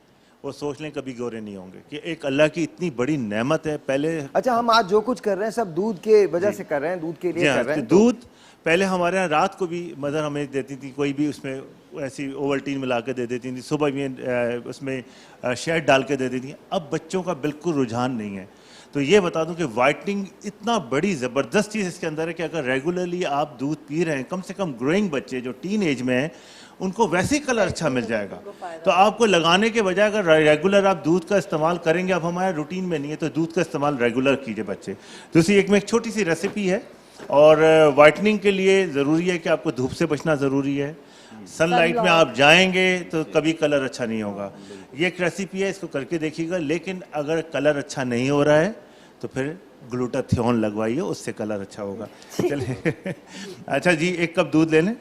वो सोच लें कभी गोरे नहीं होंगे, कि एक अल्लाह की इतनी बड़ी नेमत है। पहले अच्छा हम आज जो कुछ कर रहे हैं सब दूध के वजह से कर रहे हैं, दूध के लिए कर रहे हैं। दूध पहले हमारे यहाँ रात को भी मदर हमें देती थी, कोई भी उसमें ऐसी ओवल्टीन मिला के दे देती थी, सुबह भी उसमें शहद डाल के दे देती थी। अब बच्चों का बिल्कुल रुझान नहीं है। तो ये बता दूं कि वाइटनिंग इतना बड़ी ज़बरदस्त चीज़ इसके अंदर है कि अगर रेगुलरली आप दूध पी रहे हैं, कम से कम ग्रोइंग बच्चे जो टीन एज में हैं उनको वैसे ही कलर अच्छा मिल जाएगा। तो आपको लगाने के बजाय अगर रेगुलर आप दूध का इस्तेमाल करेंगे, अब हमारे रूटीन में नहीं है तो दूध का इस्तेमाल रेगुलर कीजिए बच्चे। दूसरी एक छोटी सी रेसिपी है, और वाइटनिंग के लिए ज़रूरी है कि आपको धूप से बचना ज़रूरी है। सनलाइट में आप जाएंगे तो कभी कलर अच्छा नहीं होगा। ये एक रेसिपी है, इसको करके देखिएगा। लेकिन अगर कलर अच्छा नहीं हो रहा है तो फिर ग्लूटाथियोन लगवाइए, उससे कलर अच्छा होगा। चलिए अच्छा जी, 1 कप दूध ले लें।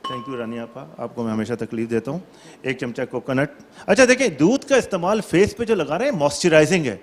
थैंक यू रानी आपा, आपको मैं हमेशा तकलीफ देता हूँ। 1 चमचा कोकोनट। अच्छा देखिए, दूध का इस्तेमाल फेस पे जो लगा रहे हैं मॉइस्चराइजिंग है।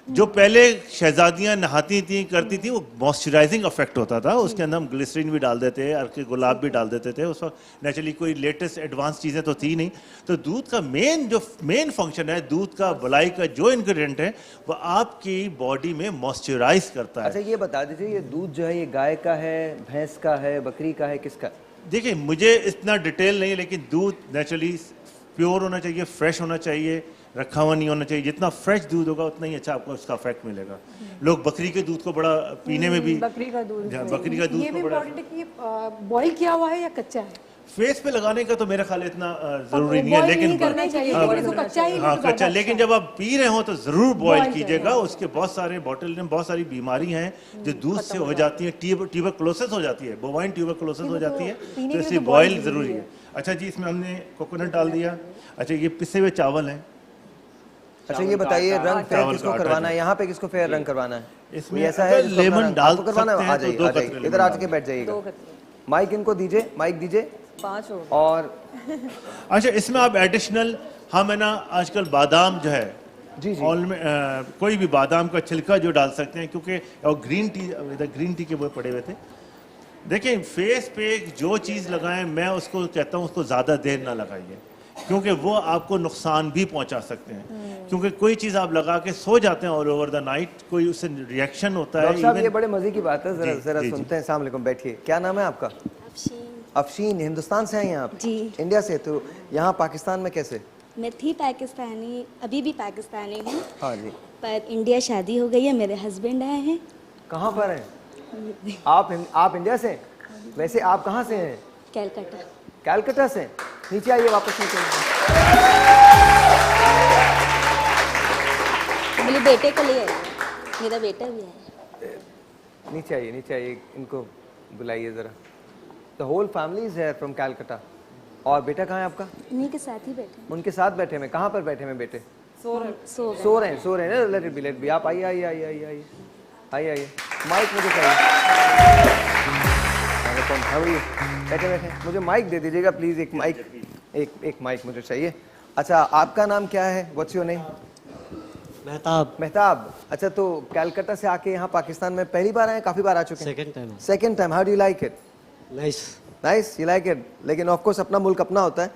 जो पहले शहजादियाँ नहाती थी करती थी वो मॉइस्चराइजिंग इफेक्ट होता था, उसके अंदर हम ग्लिसरीन भी डाल देते हैं, अर्के गुलाब भी डाल देते थे। उस वक्त नेचुरली कोई लेटेस्ट एडवांस चीज़ें तो थी नहीं। तो दूध का मेन फंक्शन है, दूध का बलाई का जो इंग्रेडिएंट है वो आपकी बॉडी में मॉइस्चराइज करता है। अच्छा ये बता दीजिए, ये दूध जो है ये गाय का है, भैंस का है, बकरी का है, किसका? देखिए मुझे इतना डिटेल नहीं, लेकिन दूध नेचुरली प्योर होना चाहिए, फ्रेश होना चाहिए, रखा हुआ नहीं होना चाहिए। जितना फ्रेश दूध होगा उतना ही अच्छा आपको उसका इफेक्ट मिलेगा। लोग बकरी के दूध को बड़ा पीने में भी, बकरी का दूध ये भी को बड़ा इम्पोर्टेंट है कि बॉईल किया हुआ है या कच्चा है। फेस पे लगाने का तो मेरा ख्याल इतना जरूरी नहीं है, लेकिन हाँ कच्चा, लेकिन जब आप पी रहे हो तो जरूर बॉईल कीजिएगा। उसके बहुत सारे बॉटल में बहुत सारी बीमारी हैं जो दूध से हो जाती है, ट्यूबरकुलोसिस हो जाती है, बोवाइन ट्यूबरकुलोसिस हो जाती है, तो इसलिए बॉईल जरूरी है। अच्छा जी, इसमें हमने कोकोनट डाल दिया। अच्छा ये पिसे हुए चावल हैं। अच्छा ये बताइए, रंग फेयर किसको करवाना है? यहाँ पे किसको फेयर रंग करवाना है? इसमें ऐसा है लेमन डाल करवाना है, आ सकते हैं जाइए, आ जाइए, इधर आके बैठ जाइएगा। माइक इनको दीजिए, माइक दीजिए। 5 और अच्छा इसमें आप एडिशनल, हम है ना आजकल बादाम जो है जी जी ऑल में कोई भी बादाम का छिलका जो डाल सकते हैं, क्योंकि और ग्रीन टी के वो पड़े हुए थे। देखिए फेस पे जो चीज़ लगाएं, मैं उसको कहता हूँ उसको ज़्यादा देर ना लगाइए, क्योंकि वो आपको नुकसान भी पहुंचा सकते हैं। क्योंकि कोई चीज़ आप लगा के सो जाते हैं ऑल ओवर द नाइट, कोई उससे रिएक्शन होता है। डॉक्टर साहब ये बड़े मजे की बात है, जरा सुनते हैं। अस्सलाम वालेकुम, बैठिए। क्या नाम है आपका? अफशीन। हिंदुस्तान से हैं यहाँ आप? जी। इंडिया से? तो यहाँ पाकिस्तान में कैसे? मैं थी पाकिस्तानी, अभी भी पाकिस्तानी हूँ। हाँ जी। पर इंडिया शादी हो गई है, मेरे हस्बैंड आए हैं। कहाँ पर हैं आप इंडिया से? वैसे आप कहाँ से हैं? कैलकाटा। कैलकाटा से? नीचे आइए, वापस नीचे। मेरे बेटे को ले आइए, मेरा बेटा भी है। नीचे आइए, नीचे आइए, इनको बुलाइए जरा। The whole family is here from Calcutta. और बेटा कहाँ है आपका? उन्हीं के साथ ही बैठे। उनके साथ बैठे में? कहाँ पर बैठे में बेटे? सो रहे हैं। लेट बी। आप आइए आइए आइए आइए आइए आइए। माइक मुझे चाहिए। बैठे बैठे, मुझे माइक दे दीजिएगा प्लीज। एक माइक मुझे चाहिए। अच्छा आपका नाम क्या है? What's your name? Mehtab. Mehtab. अच्छा तो कैलकाटा से आके यहाँ पाकिस्तान में पहली बार आए, काफी बार आ चुके हैं? Second time. How do you like it? Nice, you like it. लेकिन ऑफ कोर्स अपना मुल्क अपना होता है।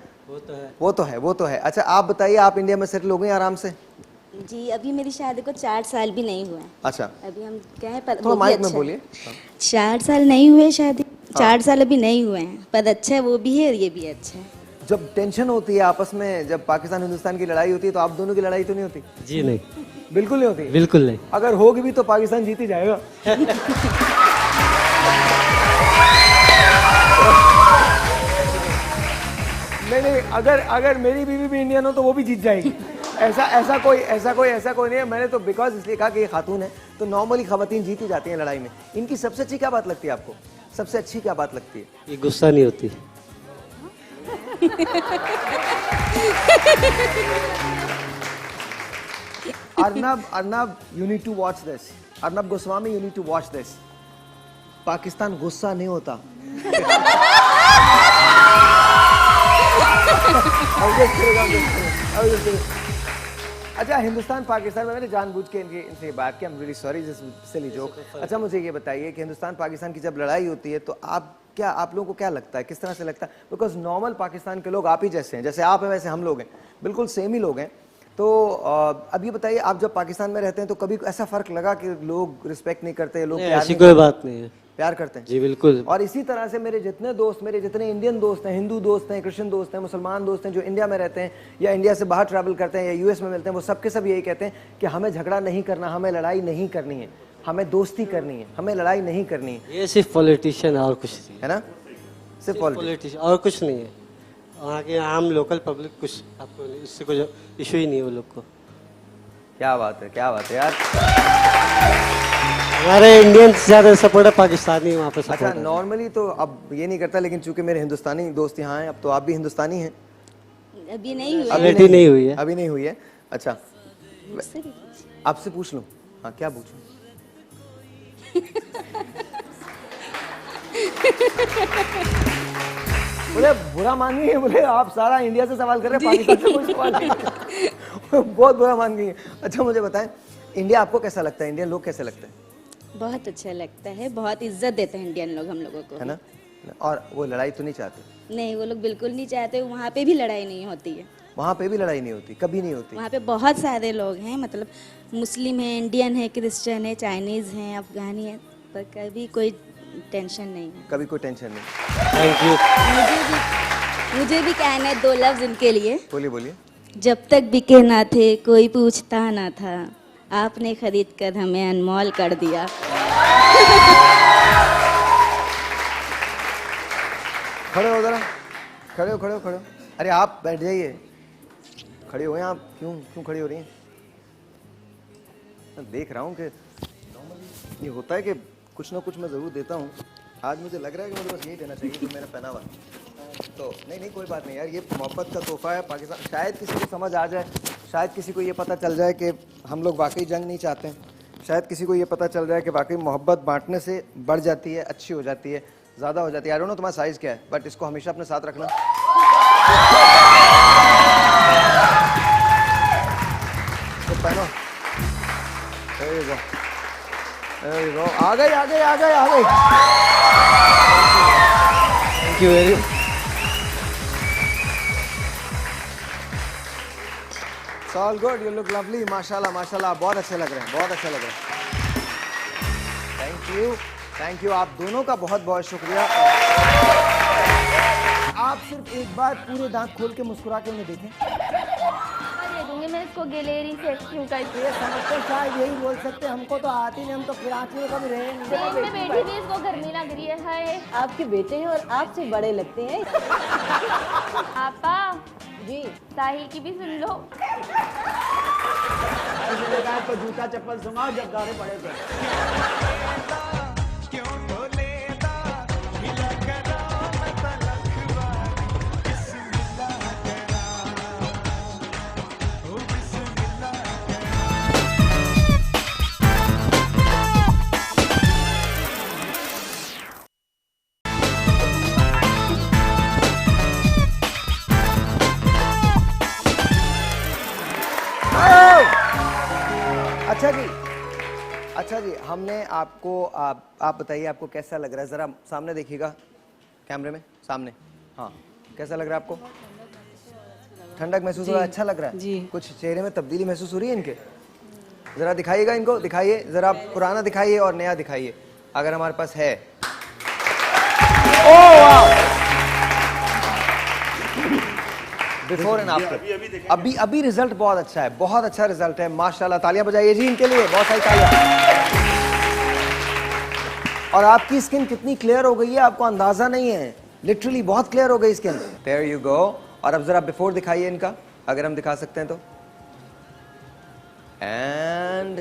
वो तो है। अच्छा आप बताइए, आप इंडिया में सेटल हो गए आराम से? जी अभी मेरी शादी को 4 साल भी नहीं हुए। अच्छा अभी हम क्या है पर थोड़ा माइक में बोलिए। 4 साल नहीं हुए शादी। 4 साल अभी नहीं हुए हैं, पर अच्छा है, वो भी है और ये भी अच्छा है। जब टेंशन होती है आपस में, जब पाकिस्तान हिंदुस्तान की लड़ाई होती है, तो आप दोनों की लड़ाई तो नहीं होती? जी नहीं, बिल्कुल नहीं होती। बिल्कुल नहीं। अगर होगी भी तो पाकिस्तान जीत ही जाएगा। नहीं, अगर मेरी बीवी भी इंडियन हो तो वो भी जीत जाएगी। ऐसा कोई नहीं है। मैंने तो बिकॉज इसलिए कहा कि ये खातून है, तो नॉर्मली खवातीन जीत ही जाती हैं लड़ाई में। इनकी सबसे अच्छी क्या बात लगती है आपको? सबसे अच्छी क्या बात लगती है? ये गुस्सा नहीं होती। Arnab you need to watch this. Arnab Goswami you need to watch this. Pakistan गुस्सा नहीं होता। अच्छा, हिंदुस्तान पाकिस्तान में मैंने जानबूझ के इनसे बात की, I am really sorry this silly joke. अच्छा मुझे ये बताइए कि हिंदुस्तान पाकिस्तान की जब लड़ाई होती है तो आप लोगों को क्या लगता है, किस तरह से लगता है? बिकॉज नॉर्मल पाकिस्तान के लोग आप ही जैसे हैं, जैसे आप हैं वैसे हम लोग हैं, बिल्कुल सेम ही लोग हैं। तो अब ये बताइए, आप जब पाकिस्तान में रहते हैं तो कभी ऐसा फर्क लगा कि लोग रिस्पेक्ट नहीं करते, लोग प्यार ऐसी नहीं कोई करते? बात नहीं है, प्यार करते हैं जी बिल्कुल। और इसी तरह से मेरे जितने दोस्त, मेरे जितने इंडियन दोस्त हैं, हिंदू दोस्त हैं, क्रिश्चियन दोस्त हैं, मुसलमान दोस्त हैं जो इंडिया में रहते हैं या इंडिया से बाहर ट्रैवल करते हैं या यूएस में मिलते हैं, वो सब के सब यही कहते हैं कि हमें झगड़ा नहीं करना, हमें लड़ाई नहीं करनी है, हमें दोस्ती करनी है, हमें लड़ाई नहीं करनी है। ये सिर्फ पॉलिटिशियन और कुछ नहीं है ना, सिर्फ पॉलिटिशियन और कुछ नहीं है। वहाँ के आम लोकल पब्लिक कुछ आपको इससे कोई इशू ही नहीं है वो लोग को। क्या बात है, क्या बात है यार। हमारे इंडियन से ज्यादा सपोर्ट है पाकिस्तानी वहाँ पे। अच्छा, नॉर्मली तो अब ये नहीं करता, लेकिन चूंकि मेरे हिंदुस्तानी दोस्त यहाँ हैं, अब तो आप भी हिंदुस्तानी हैं। अभी नहीं हुआ, अभी नहीं हुई है, अभी नहीं हुई है। अच्छा, आपसे पूछ लूँ? हाँ, क्या पूछूं? बोले बुरा मान गई है, बोले आप सारा इंडिया से सवाल कर रहे हैं, पाकिस्तान से कोई सवाल नहीं। बहुत बुरा मान गई है। अच्छा मुझे बताएं, इंडिया आपको कैसा लगता है, इंडियन लोग कैसे लगते हैं? बहुत अच्छा लगता है, बहुत इज्जत देते हैं इंडियन लोग हम लोगों को, है ना? और वो लड़ाई तो नहीं चाहते? नहीं, वो लोग बिल्कुल नहीं चाहते। वहाँ पे भी लड़ाई नहीं होती है, वहाँ पे भी लड़ाई नहीं होती, कभी नहीं होती। वहाँ पे बहुत सारे लोग हैं, मतलब मुस्लिम हैं, इंडियन है, क्रिश्चियन है, चाइनीज हैं, अफगानी है, पर कभी कोई टेंशन नहीं है। कभी कोई टेंशन नहीं। Thank you. मुझे भी कहना है 2 लफ्ज इनके लिए। बोलिए बोलिए। जब तक बिके ना थे कोई पूछता ना था, आपने खरीद कर हमें अनमोल कर दिया। खड़े हो जरा, खड़े हो, खड़े हो, खड़े हो। अरे आप बैठ जाइए, खड़े हो आप, क्यों खड़ी हो रही हैं? मैं देख रहा हूँ कि ये होता है कि कुछ ना कुछ मैं ज़रूर देता हूँ। आज मुझे लग रहा है कि मुझे बस यही देना चाहिए जो मैंने पहना हुआ। तो नहीं कोई बात नहीं यार, ये मोहब्बत का तोहफा है पाकिस्तान। शायद किसी को समझ आ जाए, शायद किसी को ये पता चल जाए कि हम लोग वाकई जंग नहीं चाहते हैं, शायद किसी को ये पता चल जाए कि वाकई मोहब्बत बांटने से बढ़ जाती है, अच्छी हो जाती है, ज़्यादा हो जाती है। आई डोंट नो तुम्हारा साइज़ क्या है, बट इसको हमेशा अपने साथ रखना। तो पहनो, आ गई। Thank you very much. All good, you look lovely, माशाल्लाह माशाल्लाह, बहुत अच्छे लग रहे हैं, बहुत अच्छे लग रहे हैं। थैंक यू आप दोनों का बहुत बहुत शुक्रिया। आप सिर्फ एक बार पूरे दांत खोल के मुस्कुरा के उन्हें देखें। दे दूंगी मैं इसको गैलरी से क्यों करती ये समझते शायद यही बोल सकते, हमको तो आती नहीं, हम तो कराची में कभी रहे नहीं। ट्रेन में बैठी भी इसको गर्मी लग रही है। हाय, आपके बेटे हैं और आपसे बड़े लगते हैं। पापा जी, साहिल की भी सुन लो। किसी ने कहा तो जूता चप्पल सुना जब गारे पड़े थे। अच्छा जी, हमने आपको आप बताइए आपको कैसा लग रहा है, ज़रा सामने देखिएगा कैमरे में, सामने। हाँ, कैसा लग रहा है आपको? ठंडक महसूस हो रहा है, अच्छा लग रहा है जी। कुछ चेहरे में तब्दीली महसूस हो रही है इनके? ज़रा दिखाइएगा इनको, दिखाइए ज़रा, पुराना दिखाइए और नया दिखाइए अगर हमारे पास है। ओह वाह, बिफोर एंड आफ्टर। अभी रिजल्ट बहुत अच्छा है, बहुत अच्छा रिजल्ट है माशाल्लाह। तालियां बजाइए जी इनके लिए, बहुत सारी तालियां। और आपकी स्किन कितनी क्लियर हो गई है आपको अंदाजा नहीं है, लिटरली बहुत क्लियर हो गई स्किन। देयर यू गो। और अब जरा बिफोर दिखाइए इनका, अगर हम दिखा सकते हैं तो। एंड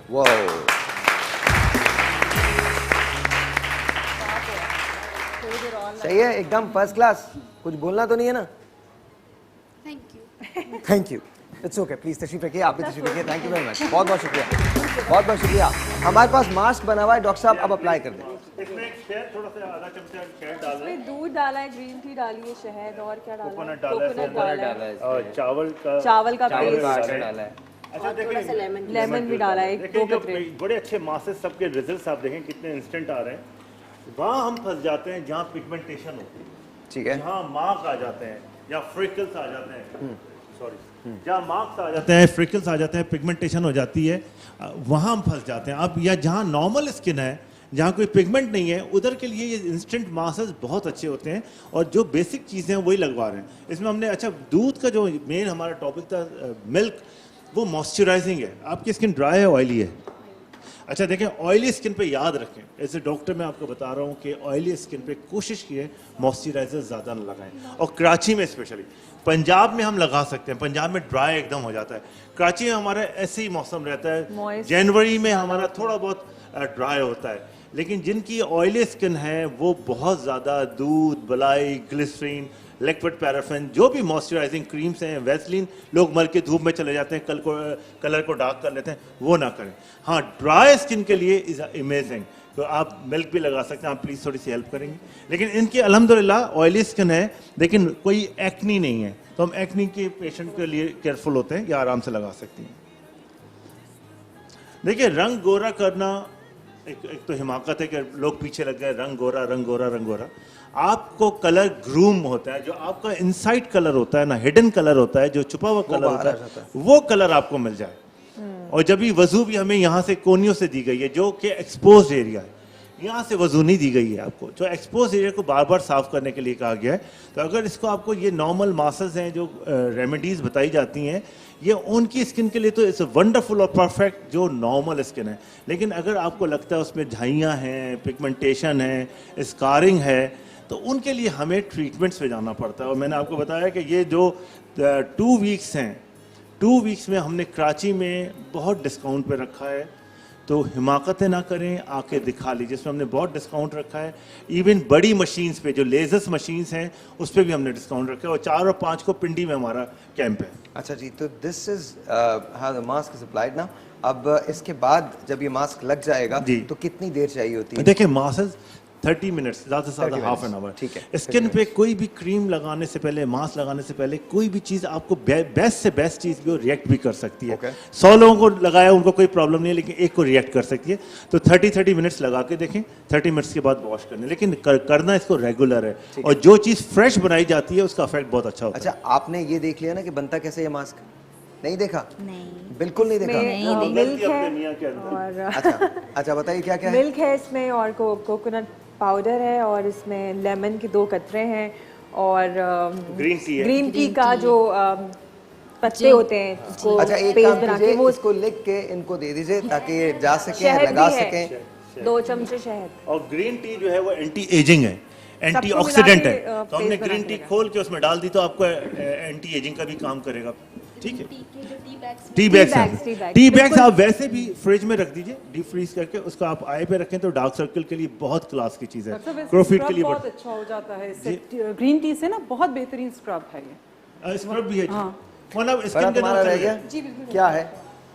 वो सही है, एकदम फर्स्ट क्लास। कुछ बोलना तो नहीं है ना? Thank you, it's okay, please तशरीफ रखिए, आप भी तशरीफ रखिए। थैंक यू वेरी मच, बहुत बहुत शुक्रिया, बहुत बहुत शुक्रिया। हमारे पास मास्क बना हुआ है, डॉक्टर साहब अब अप्लाई कर दें। इसमें शहद, थोड़ा सा आधा चमचा शहद डाल दें। दूध डाला है, ग्रीन टी डाली है, शहद और क्या डाला है? कोकोनट डाला है, और चावल का पेस्ट डाला है। अच्छा देखिए लेमन भी डाला है, देखिए जो बड़े अच्छे मासेस सबके रिजल्ट्स आप देखें कितने इंस्टेंट आ रहे हैं। वहाँ हम फंस जाते हैं जहाँ पिगमेंटेशन होती है, ठीक है, जहाँ मार्क आ जाते हैं या फ्रिकल्स आ जाते हैं, सॉरी जहाँ मार्क्स आ जाते हैं, फ्रिकल्स आ जाते हैं, पिगमेंटेशन हो जाती है, वहाँ हम फंस जाते हैं। अब या जहाँ नॉर्मल स्किन है, जहाँ कोई पिगमेंट नहीं है, उधर के लिए ये इंस्टेंट मासेस बहुत अच्छे होते हैं और जो बेसिक चीज़ें हैं वही लगवा रहे हैं इसमें हमने। अच्छा दूध का जो मेन हमारा टॉपिक था मिल्क, वो मॉइस्चराइजिंग है। आपकी स्किन ड्राई है, ऑयली है? अच्छा देखें, ऑयली स्किन पे याद रखें, एज ए डॉक्टर मैं आपको बता रहा हूँ कि ऑयली स्किन पे कोशिश कीजिए मॉइस्चराइजर ज़्यादा न लगाएं, और कराची में स्पेशली। पंजाब में हम लगा सकते हैं, पंजाब में ड्राई एकदम हो जाता है। कराची में हमारा ऐसे ही मौसम रहता है, जनवरी में हमारा थोड़ा बहुत ड्राई होता है, लेकिन जिनकी ऑयली स्किन है वो बहुत ज़्यादा दूध, बलाई, ग्लिसरीन, लिक्विड पैराफिन, जो भी मॉइस्चराइजिंग क्रीम्स हैं, वैसलीन लोग मल के धूप में चले जाते हैं, कलर को डार्क कर लेते हैं, वो ना करें। हाँ, ड्राई स्किन के लिए इज़ अमेजिंग, तो आप मिल्क भी लगा सकते हैं। आप प्लीज़ थोड़ी सी हेल्प करेंगे। लेकिन इनकी अल्हम्दुलिल्लाह ऑयली स्किन है, लेकिन कोई एक्नी नहीं है, तो हम एक्नी के पेशेंट के लिए केयरफुल होते हैं, या आराम से लगा सकती हैं। देखिए, रंग गोरा करना एक तो हिमाकत है कि लोग पीछे लग गए, रंग गोरा रंग गोरा रंग गोरा। आपको कलर ग्रूम होता है, जो आपका इनसाइड कलर होता है ना, हिडन कलर होता है, जो छुपा हुआ कलर होता है, वो कलर आपको मिल जाए। और जब ये वजू भी हमें यहाँ से कोनियों से दी गई है, जो कि एक्सपोज एरिया है, यहाँ से वजू नहीं दी गई है आपको, जो एक्सपोज एरिया को बार बार साफ करने के लिए कहा गया है। तो अगर इसको आपको ये नॉर्मल मासेस हैं जो रेमेडीज बताई जाती हैं, ये उनकी स्किन के लिए तो इट्स वंडरफुल और परफेक्ट जो नॉर्मल स्किन है। लेकिन अगर आपको लगता है उसमें झाइयाँ हैं, पिगमेंटेशन है, स्कारिंग है, तो उनके लिए हमें ट्रीटमेंट्स पे जाना पड़ता है। और मैंने आपको बताया कि ये जो 2 वीक्स हैं, 2 वीक्स में हमने कराची में बहुत डिस्काउंट पे रखा है, तो हिमाकतें ना करें, आके दिखा लीजिए। इसमें हमने बहुत डिस्काउंट रखा है। इवन बड़ी मशीन्स पे, जो लेजर्स मशीन्स हैं, उस पर भी हमने डिस्काउंट रखा है। और 4 और 5 को पिंडी में हमारा कैंप है। अच्छा जी, तो this is how the mask is applied now. अब इसके बाद जब ये मास्क लग जाएगा तो कितनी देर चाहिए होती है? देखिए, मास्क 30 मिनट्स, ज़्यादा से ज़्यादा हाफ एन आवर। ठीक है। स्किन पे कोई भी क्रीम लगाने से पहले, मास्क लगाने से पहले, कोई भी चीज़ आपको बेस्ट से बेस्ट चीज़ को रिएक्ट भी कर सकती है। 100 लोगों को लगाया, उनको कोई प्रॉब्लम नहीं है, लेकिन एक को रिएक्ट कर सकती है। तो 30 मिनट्स लगा के देखें, 30 मिनट्स के बाद वॉश करने। लेकिन करना इसको रेगुलर है, और जो चीज़ फ्रेश बनाई जाती है उसका इफेक्ट बहुत अच्छा होता है। अच्छा, आपने ये देख लिया ना कि बनता कैसे ये मास्क? नहीं देखा? नहीं, बिल्कुल नहीं देखा। मिल्क है और अच्छा बताइए क्या क्या है? मिल्क है इसमें, और कोकोनट पाउडर है, और इसमें लेमन के 2 कतरे हैं, और ग्रीन टी का जो पत्ते होते हैं, उसको अच्छा, एक काम कीजिए, वो इसको लिख के इनको दे दीजिए ताकि ये जा सके, लगा सकें। 2 चमचे शहद। और ग्रीन टी जो है वो एंटी एजिंग है, एंटी ऑक्सीडेंट है। तो हमने ग्रीन टी खोल के उसमें डाल दी, तो आपको एंटी एजिंग का भी काम करेगा। ठीक है। टी बैग्स आप वैसे भी फ्रिज में रख दीजिए, डीप फ्रीज करके, उसको आप आई पे रखें तो डार्क सर्कल के लिए बहुत क्लास की चीज़ है। क्रोफिट के लिए बहुत अच्छा हो जाता है इससे। ग्रीन टी से ना बहुत बेहतरीन स्क्रब है ये। स्क्रब भी है जी। मतलब स्किन के रह गया जी बिल्कुल। क्या है?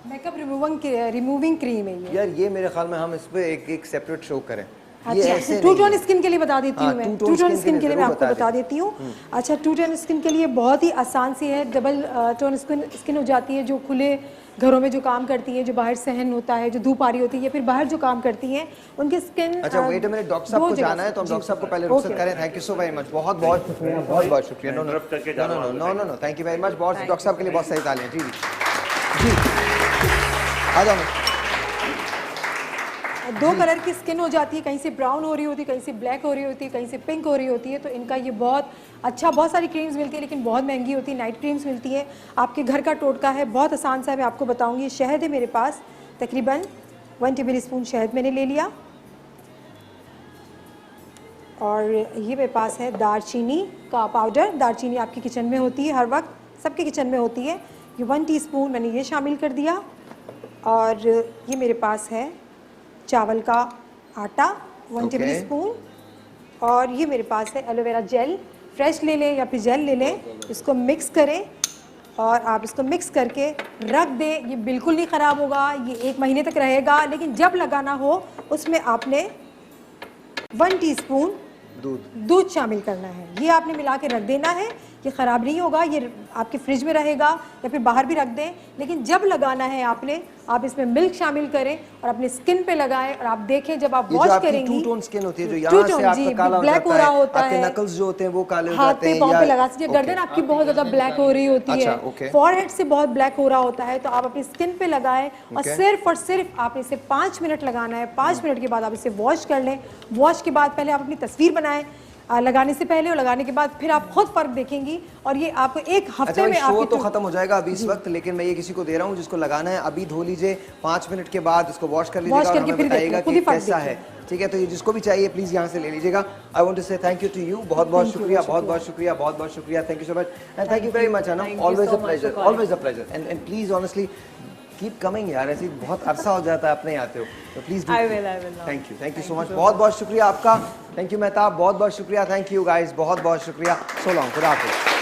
मेकअप रिमूविंग क्रीम है ये। यार ये मेरे ख्याल में हम इस पे एक सेपरेट शो करें। अच्छा, 2 टोन स्किन के लिए बता देती हूँ मैं। 2 टोन स्किन के लिए मैं आपको बता देती हूँ। अच्छा, 2 टोन स्किन के लिए बहुत ही आसान सी है। डबल टोन स्किन हो जाती है, जो खुले घरों में जो काम करती है, जो बाहर सहन होता है, जो धूप आ रही होती है, या फिर बाहर जो काम करती हैं, उनकी स्किन। अच्छा वेट अ मिनट, डॉक्टर साहब को जाना है तो हम डॉक्टर साहब को पहले रुखसत करें। Thank you so very much, बहुत बहुत शुक्रिया, बहुत बहुत शुक्रिया। No, thank you very much. बहुत डॉक्टर साहब के लिए बहुत सही तालियां। जी जी, आ जाओ। 2 कलर की स्किन हो जाती है, कहीं से ब्राउन हो रही होती है, कहीं से ब्लैक हो रही होती है, कहीं से पिंक हो रही होती है। तो इनका ये बहुत अच्छा, बहुत सारी क्रीम्स मिलती है, लेकिन बहुत महंगी होती है। नाइट क्रीम्स मिलती है, आपके घर का टोटका है, बहुत आसान सा है, मैं आपको बताऊंगी। शहद है मेरे पास, तकरीबन 1 टेबल स्पून शहद मैंने ले लिया, और ये मेरे पास है दालचीनी का पाउडर। दालचीनी आपकी किचन में होती है, हर वक्त सबके किचन में होती है। ये 1 टीस्पून मैंने ये शामिल कर दिया। और ये मेरे पास है चावल का आटा 1 टेबल स्पून, और ये मेरे पास है एलोवेरा जेल। फ्रेश ले लें या फिर जेल ले लें, इसको मिक्स करें और आप इसको मिक्स करके रख दें। ये बिल्कुल नहीं ख़राब होगा, ये 1 महीने तक रहेगा। लेकिन जब लगाना हो उसमें आपने 1 टीस्पून दूध शामिल करना है। ये आपने मिला के रख देना है, ये ख़राब नहीं होगा, ये आपके फ्रिज में रहेगा या फिर बाहर भी रख दें। लेकिन जब लगाना है आपने, आप इसमें मिल्क शामिल करें और अपने स्किन पे लगाएं और आप देखें जब आप वॉश करेंगी, 2 टोन स्किन होती है जो यहाँ से आपका काला हो जाता है, आपके नकल्स जो होते हैं वो काले हो जाते हैं, हाथ पे लगा सकते हैं। गर्दन आपकी बहुत ज्यादा ब्लैक हो रही होती है, फॉरहेड से बहुत ब्लैक हो रहा होता है, तो आप अपनी स्किन पे लगाएं और सिर्फ आप इसे 5 मिनट लगाना है। 5 मिनट के बाद आप इसे वॉश कर लें। वॉश के बाद पहले आप अपनी तस्वीर बनाएं लगाने से पहले और लगाने के बाद, फिर आप खुद फर्क देखेंगी और ये आपको एक हफ्ते में शो तो खत्म हो जाएगा अभी इस वक्त, लेकिन मैं ये किसी को दे रहा हूँ जिसको लगाना है अभी धो लीजिए, 5 मिनट के बाद इसको वॉश कर लीजिएगा और हमें बताइएगा कि कैसा है। ठीक है, तो ये जिसको भी चाहिए प्लीज यहाँ से ले लीजिएगा। आई वांट टू से थैंक यू टू यू, बहुत बहुत शुक्रिया, बहुत बहुत शुक्रिया, बहुत बहुत शुक्रिया। Thank you so much and thank you very much Anam, always a pleasure, always a pleasure and please honestly keep coming यार, ऐसी बहुत अरसा हो जाता है अपने आते हो, तो please thank you so much, बहुत बहुत शुक्रिया आपका। थैंक यू मेहताब, बहुत बहुत शुक्रिया। थैंक यू गाइस, बहुत बहुत शुक्रिया। सो लॉन्ग, खुदा हाफिज़।